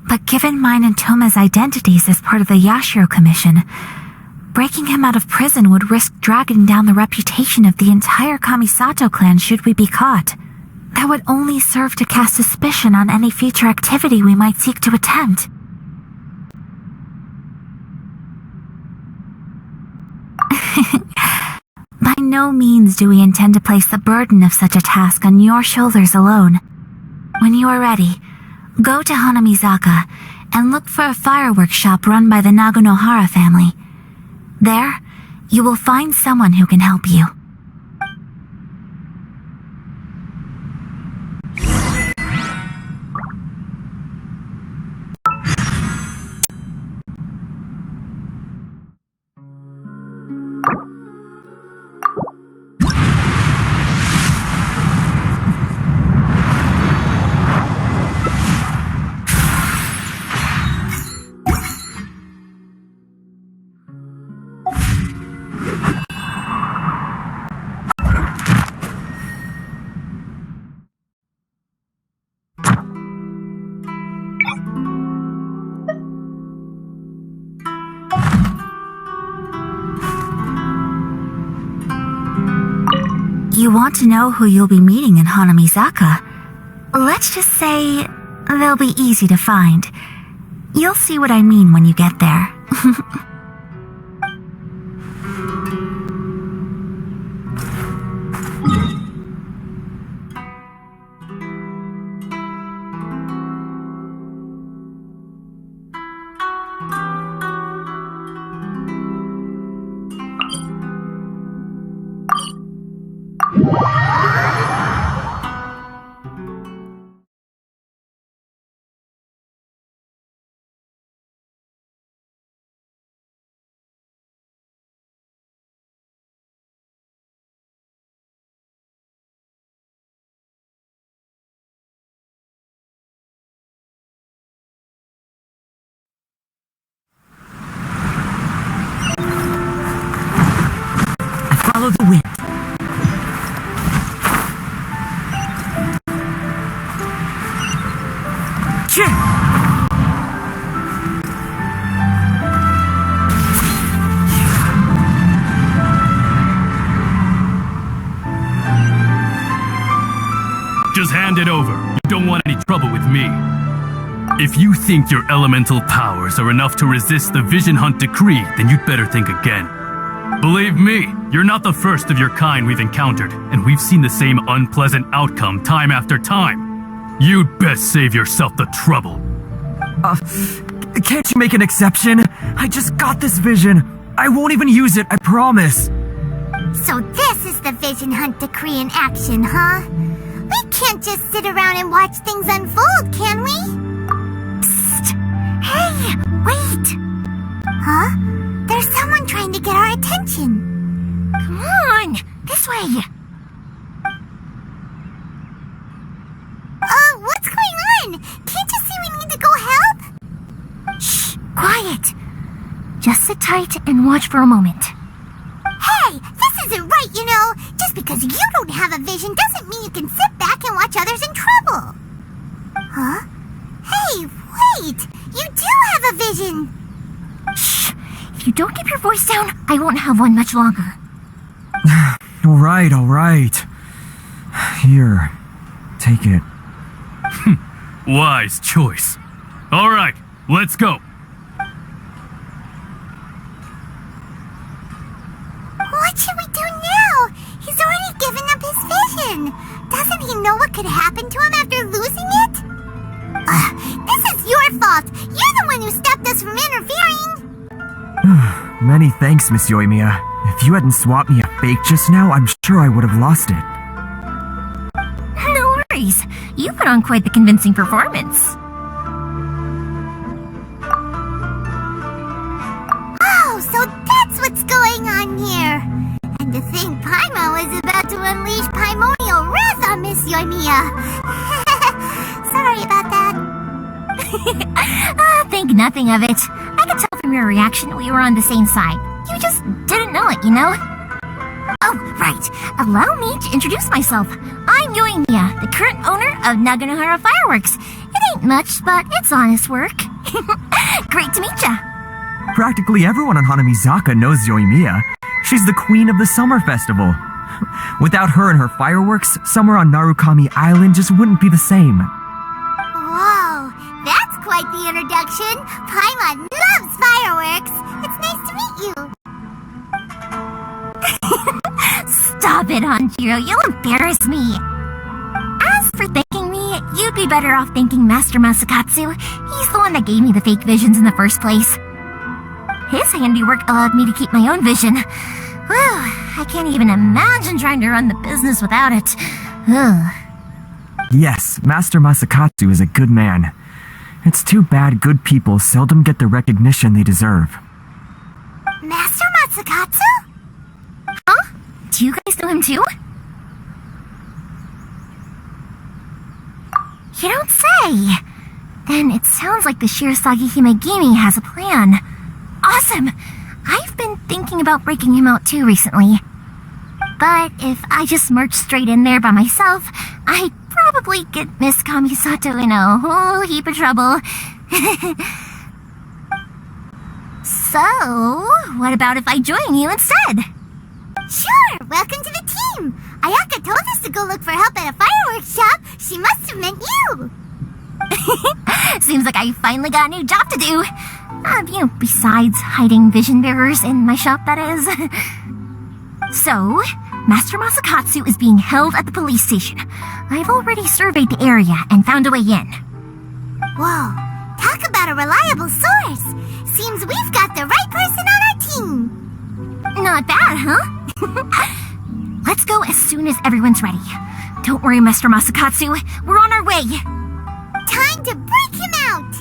But given mine and Toma's identities as part of the Yashiro Commission, breaking him out of prison would risk dragging down the reputation of the entire Kamisato clan should we be caught. That would only serve to cast suspicion on any future activity we might seek to attempt. By no means do we intend to place the burden of such a task on your shoulders alone. When you are ready, go to Hanamizaka and look for a fireworks shop run by the Nagonohara family. There, you will find someone who can help you. You want to know who you'll be meeting in Hanamizaka? Let's just say they'll be easy to find. You'll see what I mean when you get there. Follow the wind. Just hand it over. You don't want any trouble with me. If you think your elemental powers are enough to resist the Vision Hunt decree, then you'd better think again. Believe me, you're not the first of your kind we've encountered, and we've seen the same unpleasant outcome time after time. You'd best save yourself the trouble. Can't you make an exception? I just got this vision. I won't even use it, I promise. So this is the Vision Hunt decree in action, huh? We can't just sit around and watch things unfold, can we? Psst! Hey, wait! Huh? There's someone trying to get our attention. Come on, this way. What's going on? Can't you see we need to go help? Shh, quiet. Just sit tight and watch for a moment. Hey, this isn't right, you know. Just because you don't have a vision doesn't mean you can sit back and watch others in trouble. Huh? Hey, right! You do have a vision! Shh! If you don't keep your voice down, I won't have one much longer. All right. Here, take it. Wise choice. All right, let's go. What should we do now? He's already given up his vision. Doesn't he know what could happen to him after losing it? This is your fault. You're the one who stopped us from interfering. Many thanks, Miss Euphymia. If you hadn't swapped me a fake just now, I'm sure I would have lost it. No worries. You put on quite the convincing performance. Oh, so that's what's going on here. And to think Paimon is about to unleash Paimonial wrath on Miss Euphymia. Sorry about that. Think nothing of it. I could tell from your reaction we were on the same side. You just didn't know it, you know? Oh, right. Allow me to introduce myself. I'm Euphymia, the current owner of Naganohara Fireworks. It ain't much, but it's honest work. Great to meet ya. Practically everyone on Hanamizaka knows Euphymia. She's the queen of the summer festival. Without her and her fireworks, summer on Narukami Island just wouldn't be the same. Whoa, that's quite the introduction. Paimon loves fireworks. It's nice to meet you. Stop it, Hanjiro. You'll embarrass me. As for thanking me, you'd be better off thanking Master Masakatsu. He's the one that gave me the fake visions in the first place. His handiwork allowed me to keep my own vision. Whew, I can't even imagine trying to run the business without it. Ugh. Yes, Master Masakatsu is a good man. It's too bad good people seldom get the recognition they deserve. Master Masakatsu? Huh? Do you guys know him too? You don't say! Then it sounds like the Shirasagi Himegimi has a plan. Awesome! I've been thinking about breaking him out too recently. But if I just march straight in there by myself, I'd probably get Miss Kamisato in a whole heap of trouble. So, what about if I join you instead? Sure, welcome to the team. Ayaka told us to go look for help at a fireworks shop. She must have meant you. Seems like I finally got a new job to do. Besides hiding vision bearers in my shop, that is. So, Master Masakatsu is being held at the police station. I've already surveyed the area and found a way in. Whoa, talk about a reliable source. Seems we've got the right person on our team. Not bad, huh? Let's go as soon as everyone's ready. Don't worry, Master Masakatsu. We're on our way. Time to break him out.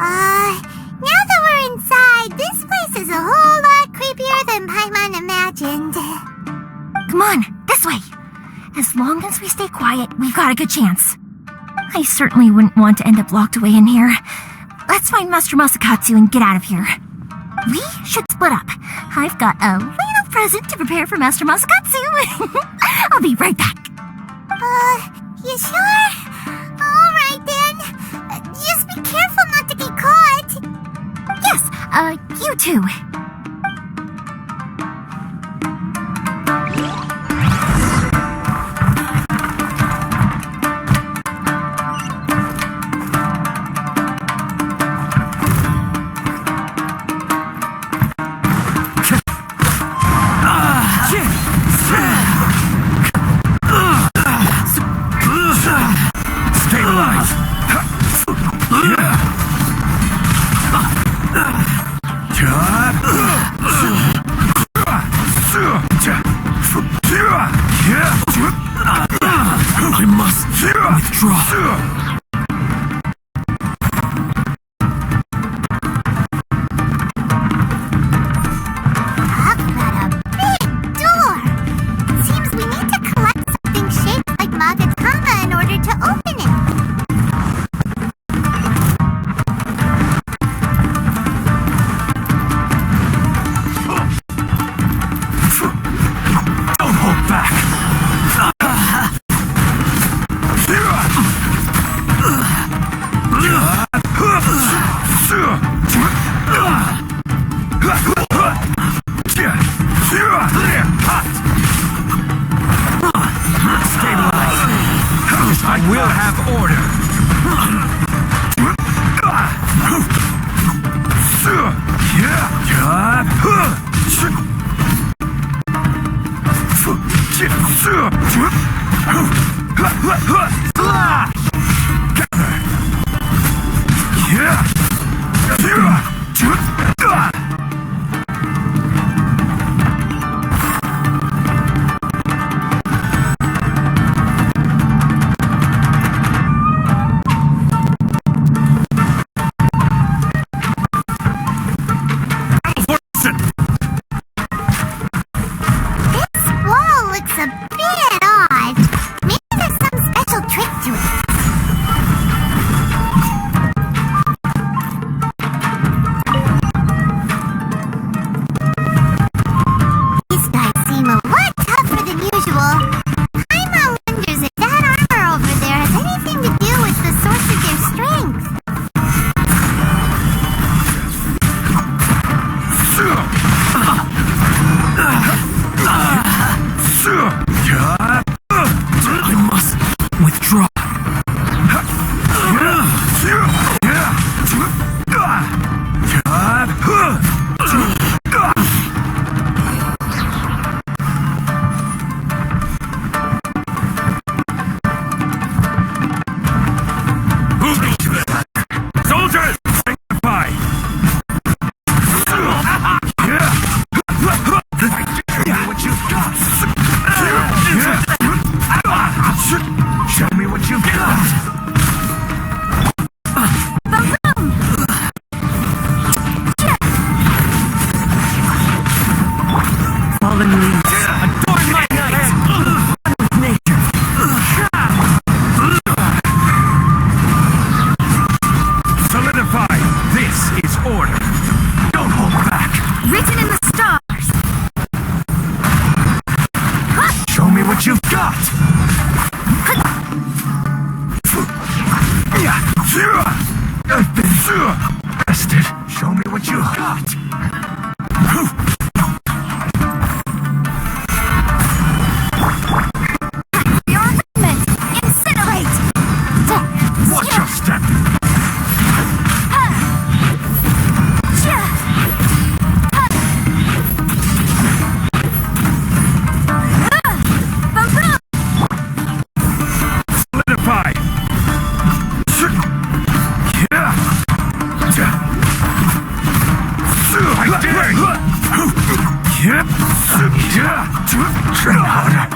Now that we're inside, this place is a whole lot creepier than Paimon imagined. Come on, this way. As long as we stay quiet, we've got a good chance. I certainly wouldn't want to end up locked away in here. Let's find Master Masakatsu and get out of here. We should split up. I've got a little present to prepare for Master Masakatsu. I'll be right back. You sure? Alright then. Just be careful not to get caught. Yes, you too. I must withdraw. Talk about a big door. It seems we need to collect something shaped like Magatama in order to open it. Don't hold back. I will have order. Tested. Show me what you got. Watch your step. Solidify. Train harder.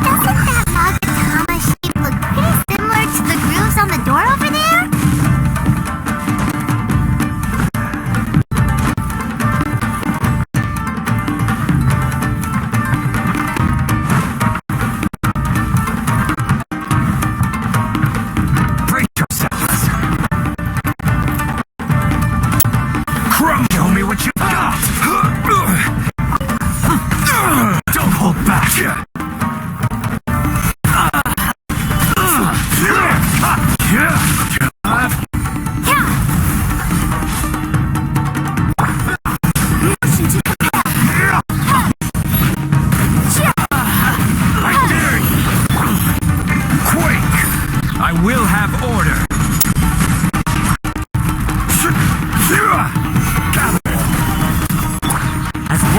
Doesn't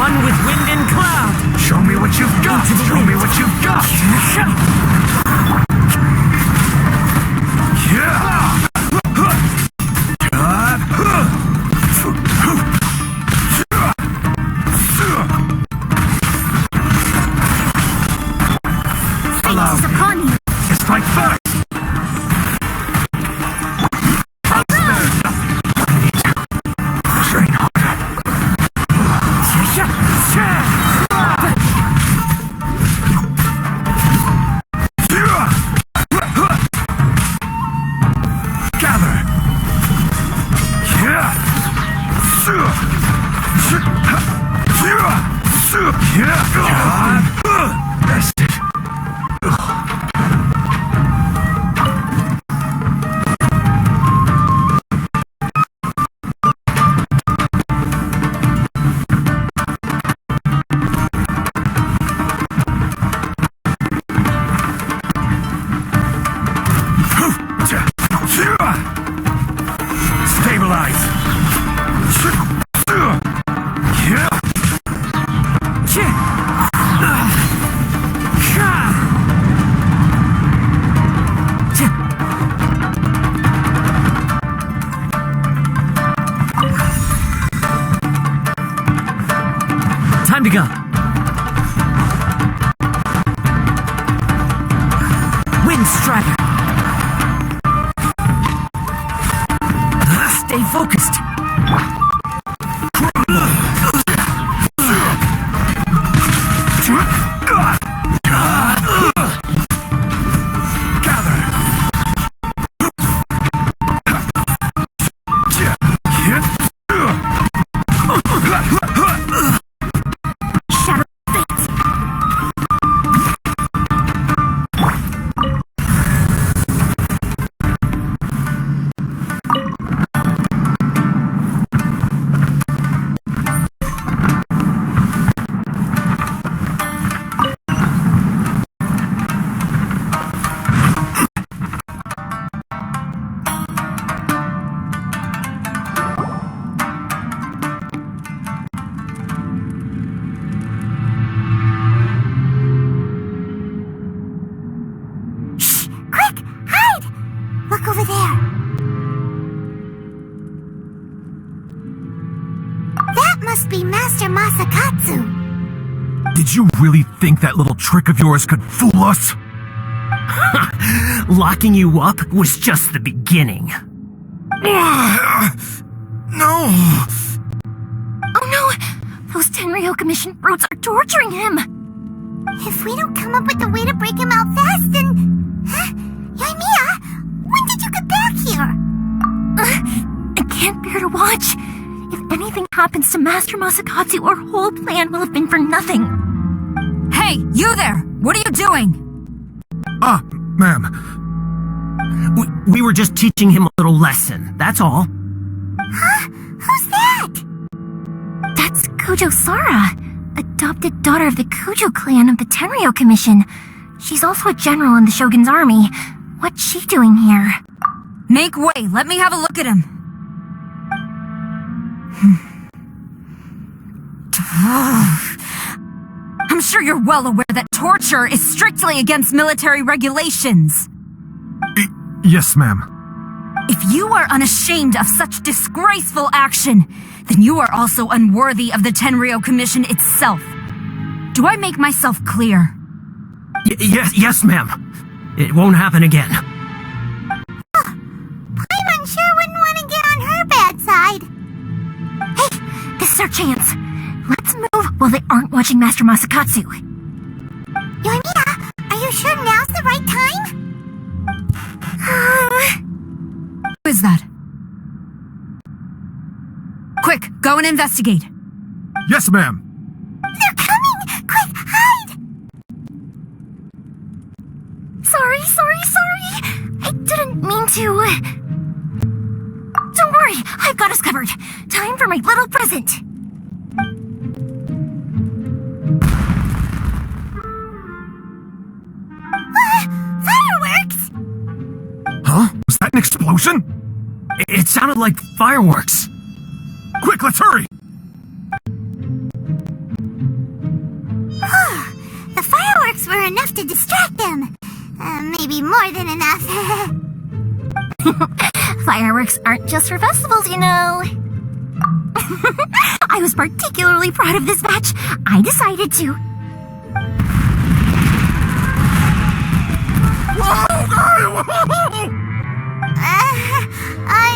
one with wind and cloud. Show me what you've got! Show me what you've got! Fate is upon you. Strike first! Train harder. Gather! Rested. Stabilize. Time to go. Wind Strider. Stay focused. Look over there. That must be Master Masakatsu. Did you really think that little trick of yours could fool us? Locking you up was just the beginning. No! Oh no! Those Tenryo Commission brutes are torturing him! If we don't come up with a way to break him out fast, then... Huh? Yoimiya, when did you get back here? I can't bear to watch. If anything happens to Master Masakatsu, our whole plan will have been for nothing. Hey, you there! What are you doing? Ma'am. We were just teaching him a little lesson, that's all. Huh? Who's that? That's Kujo Sara, adopted daughter of the Kujo clan of the Tenryo Commission. She's also a general in the Shogun's army. What's she doing here? Make way, let me have a look at him. I'm sure you're well aware that torture is strictly against military regulations. Yes, ma'am. If you are unashamed of such disgraceful action, then you are also unworthy of the Tenryo Commission itself. Do I make myself clear? Yes, ma'am. It won't happen again. Paimon sure wouldn't want to get on her bad side. Hey, this is our chance. Let's move while they aren't watching Master Masakatsu. Yoimiya, are you sure now's the right time? Who is that? Quick, go and investigate. Yes, ma'am. They're coming! Quick, hide! Sorry. I didn't mean to. Don't worry, I've got us covered. Time for my little present. Fireworks! Huh? Was that an explosion? It sounded like fireworks. Quick, let's hurry! never enough to distract them. Maybe more than enough. Fireworks aren't just for festivals, you know. I was particularly proud of this batch. I decided to.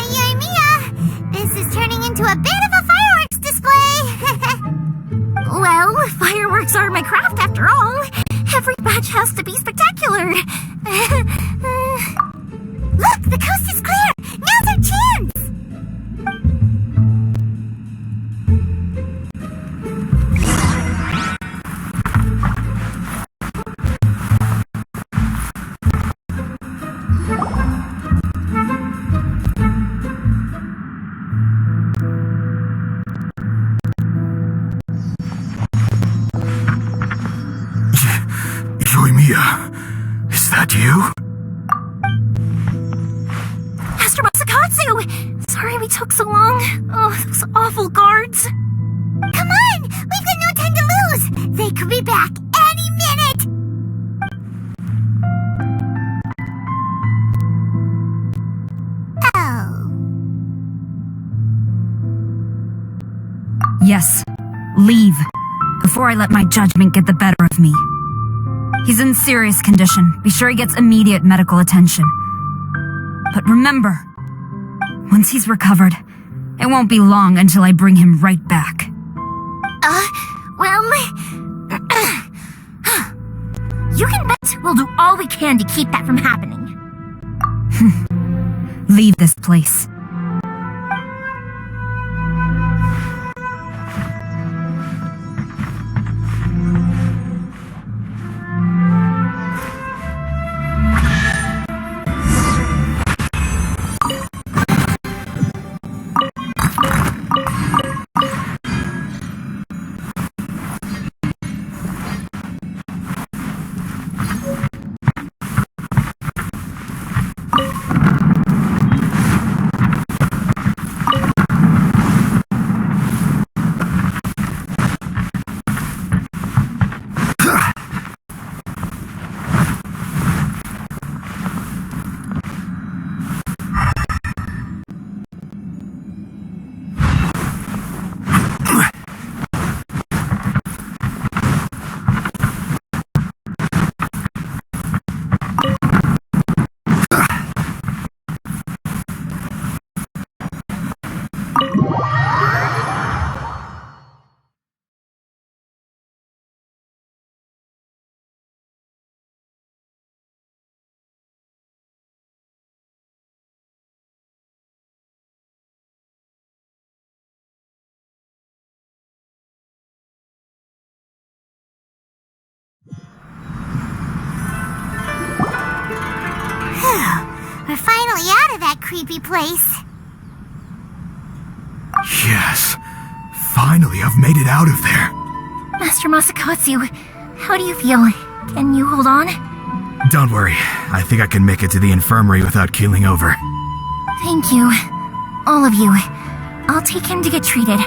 Euphymia, this is turning into a bit of a fireworks display. Well, fireworks are my craft after all. Every batch has to be spectacular. Look, the coast is clear. Now's our chance. Euphymia, is that you? Master Masakatsu! Sorry we took so long. Oh, those awful guards. Come on! We've got no time to lose! They could be back any minute! Oh. Yes, leave, before I let my judgment get the better of me. He's in serious condition. Be sure he gets immediate medical attention. But remember, once he's recovered, it won't be long until I bring him right back. Well... you can bet we'll do all we can to keep that from happening. Leave this place. We're finally out of that creepy place. Yes. Finally, I've made it out of there. Master Masakatsu, how do you feel? Can you hold on? Don't worry. I think I can make it to the infirmary without keeling over. Thank you. All of you. I'll take him to get treated.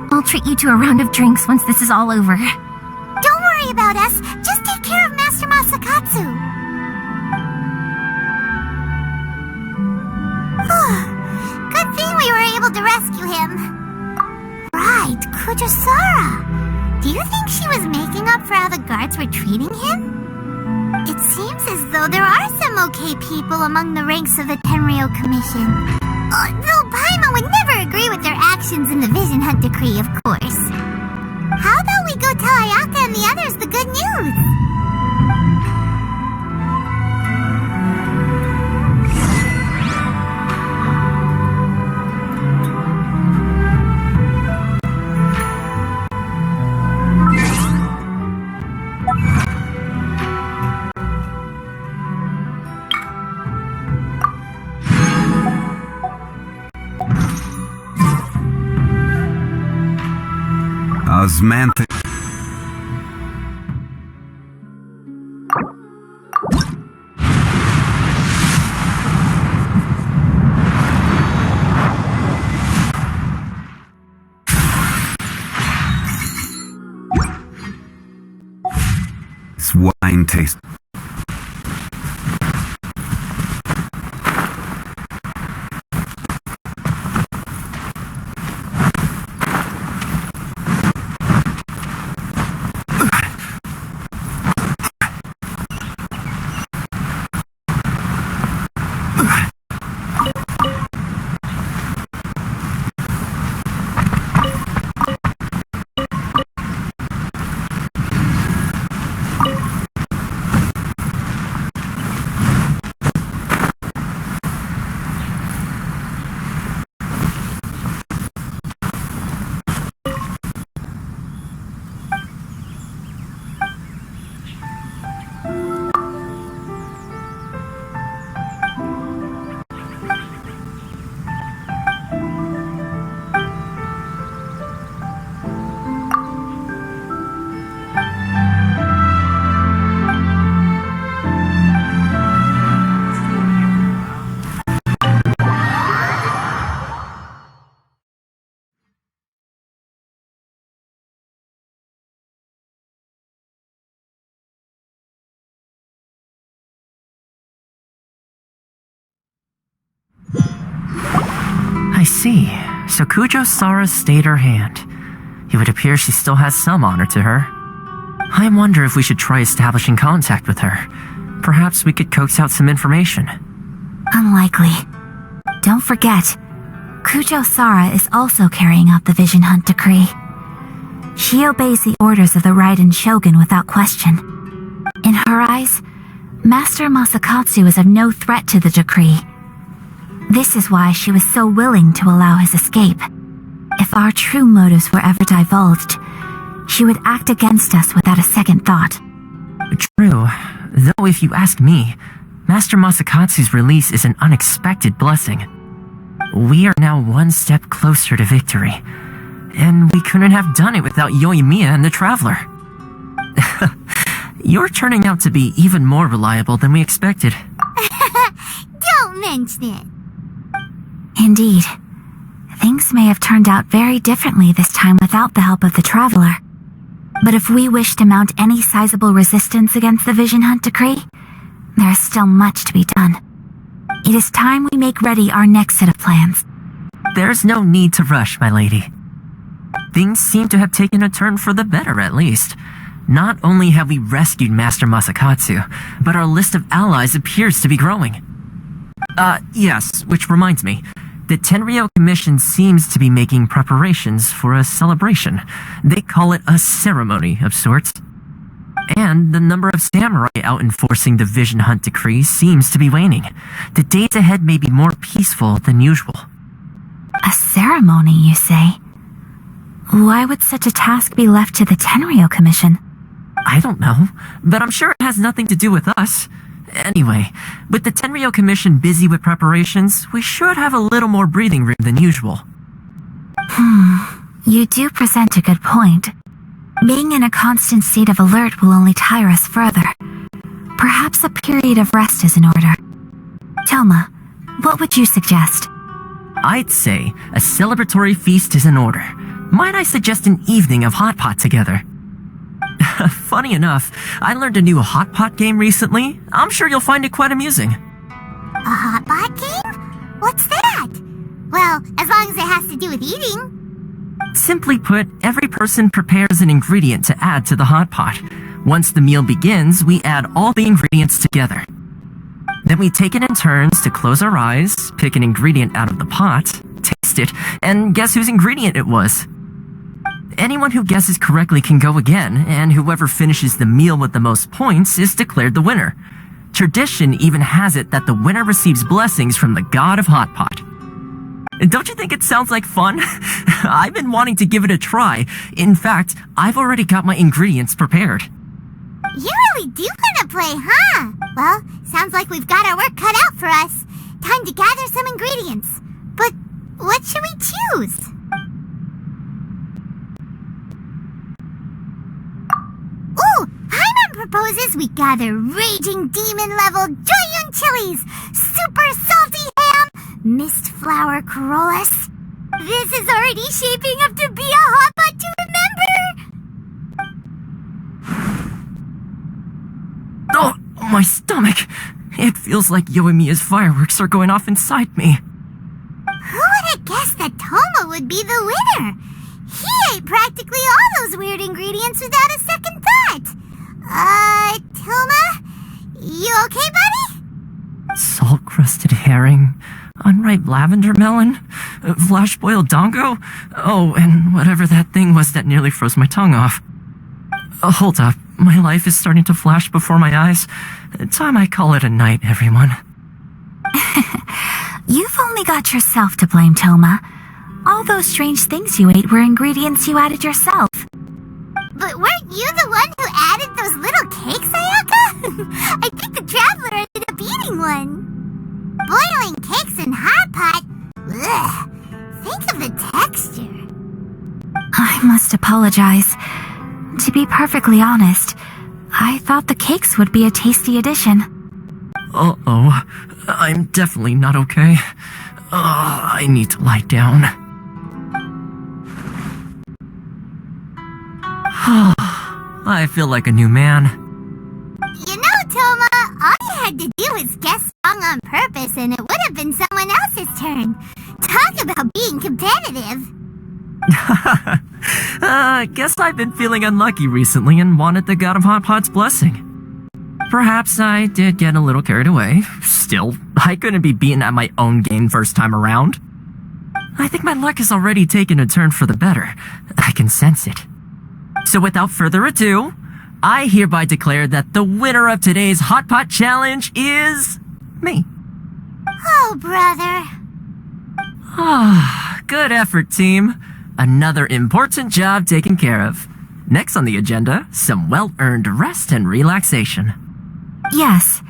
I'll treat you to a round of drinks once this is all over. Don't worry about us. Just take care of Master Masakatsu. Good thing we were able to rescue him. Right, Kujasara. Do you think she was making up for how the guards were treating him? It seems as though there are some okay people among the ranks of the Tenryou Commission. Though Paimon would never agree with their actions in the Vision Hunt Decree, of course. How about we go tell Ayaka and the others the good news? Osmantha. Swine fine taste. I see. So Kujo-Sara stayed her hand. It would appear she still has some honor to her. I wonder if we should try establishing contact with her. Perhaps we could coax out some information. Unlikely. Don't forget, Kujo-Sara is also carrying out the Vision Hunt decree. She obeys the orders of the Raiden Shogun without question. In her eyes, Master Masakatsu is of no threat to the decree. This is why she was so willing to allow his escape. If our true motives were ever divulged, she would act against us without a second thought. True, though if you ask me, Master Masakatsu's release is an unexpected blessing. We are now one step closer to victory, and we couldn't have done it without Euphymia and the Traveler. You're turning out to be even more reliable than we expected. Don't mention it. Indeed. Things may have turned out very differently this time without the help of the Traveler. But if we wish to mount any sizable resistance against the Vision Hunt decree, there is still much to be done. It is time we make ready our next set of plans. There's no need to rush, my lady. Things seem to have taken a turn for the better, at least. Not only have we rescued Master Masakatsu, but our list of allies appears to be growing. Yes, which reminds me. The Tenryou Commission seems to be making preparations for a celebration. They call it a ceremony of sorts. And the number of samurai out enforcing the Vision Hunt decree seems to be waning. The days ahead may be more peaceful than usual. A ceremony, you say? Why would such a task be left to the Tenryou Commission? I don't know, but I'm sure it has nothing to do with us. Anyway, with the Tenryou Commission busy with preparations, we should have a little more breathing room than usual. You do present a good point. Being in a constant state of alert will only tire us further. Perhaps a period of rest is in order. Toma, what would you suggest? I'd say a celebratory feast is in order. Might I suggest an evening of hot pot together? Funny enough, I learned a new hot pot game recently. I'm sure you'll find it quite amusing. A hot pot game? What's that? Well, as long as it has to do with eating. Simply put, every person prepares an ingredient to add to the hot pot. Once the meal begins, we add all the ingredients together. Then we take it in turns to close our eyes, pick an ingredient out of the pot, taste it, and guess whose ingredient it was. Anyone who guesses correctly can go again, and whoever finishes the meal with the most points is declared the winner. Tradition even has it that the winner receives blessings from the god of hot pot. Don't you think it sounds like fun? I've been wanting to give it a try. In fact, I've already got my ingredients prepared. You really do want to play, huh? Well, sounds like we've got our work cut out for us. Time to gather some ingredients. But what should we choose? Ooh, Hyman proposes we gather raging demon-level Joyun chilies, super salty ham, mist flower corollas. This is already shaping up to be a hot pot to remember. My stomach. It feels like Euphymia's fireworks are going off inside me. Who would have guessed that Toma would be the winner? He ate practically all those weird ingredients without a second thought. Toma? You okay, buddy? Salt-crusted herring, unripe lavender melon, flash-boiled dongo, oh, and whatever that thing was that nearly froze my tongue off. Hold up, my life is starting to flash before my eyes. Time I call it a night, everyone. You've only got yourself to blame, Toma. All those strange things you ate were ingredients you added yourself. But weren't you the one who added those little cakes, Ayaka? I think the traveler ended up eating one. Boiling cakes in hot pot? Ugh. Think of the texture. I must apologize. To be perfectly honest, I thought the cakes would be a tasty addition. Uh-oh. I'm definitely not okay. I need to lie down. I feel like a new man. You know, Toma, all you had to do was guess wrong on purpose and it would have been someone else's turn. Talk about being competitive. Guess I've been feeling unlucky recently and wanted the God of Hot Pot's blessing. Perhaps I did get a little carried away. Still, I couldn't be beaten at my own game first time around. I think my luck has already taken a turn for the better. I can sense it. So without further ado, I hereby declare that the winner of today's Hot Pot Challenge is me. Oh, brother. Good effort, team. Another important job taken care of. Next on the agenda, some well-earned rest and relaxation. Yes.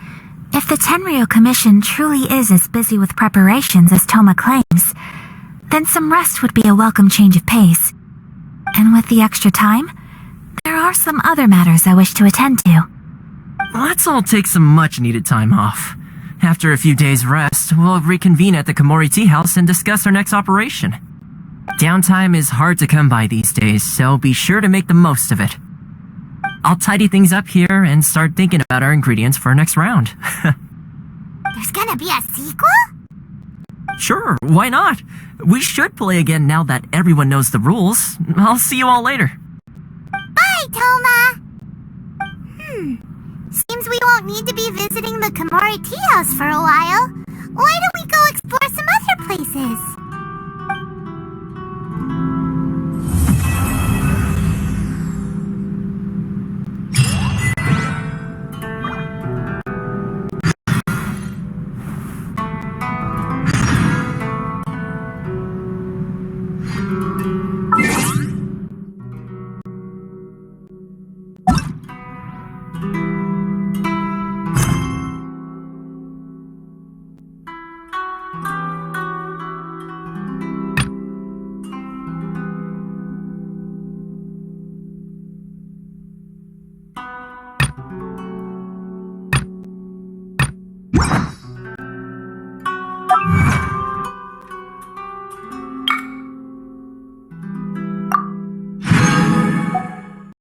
If the Tenryo Commission truly is as busy with preparations as Toma claims, then some rest would be a welcome change of pace. And with the extra time, there are some other matters I wish to attend to. Let's all take some much-needed time off. After a few days' rest, we'll reconvene at the Komori Tea House and discuss our next operation. Downtime is hard to come by these days, so be sure to make the most of it. I'll tidy things up here and start thinking about our ingredients for our next round. There's gonna be a sequel? Sure, why not? We should play again now that everyone knows the rules. I'll see you all later. Bye, Toma! Seems we won't need to be visiting the Komori Tea House for a while. Why don't we go explore some other places?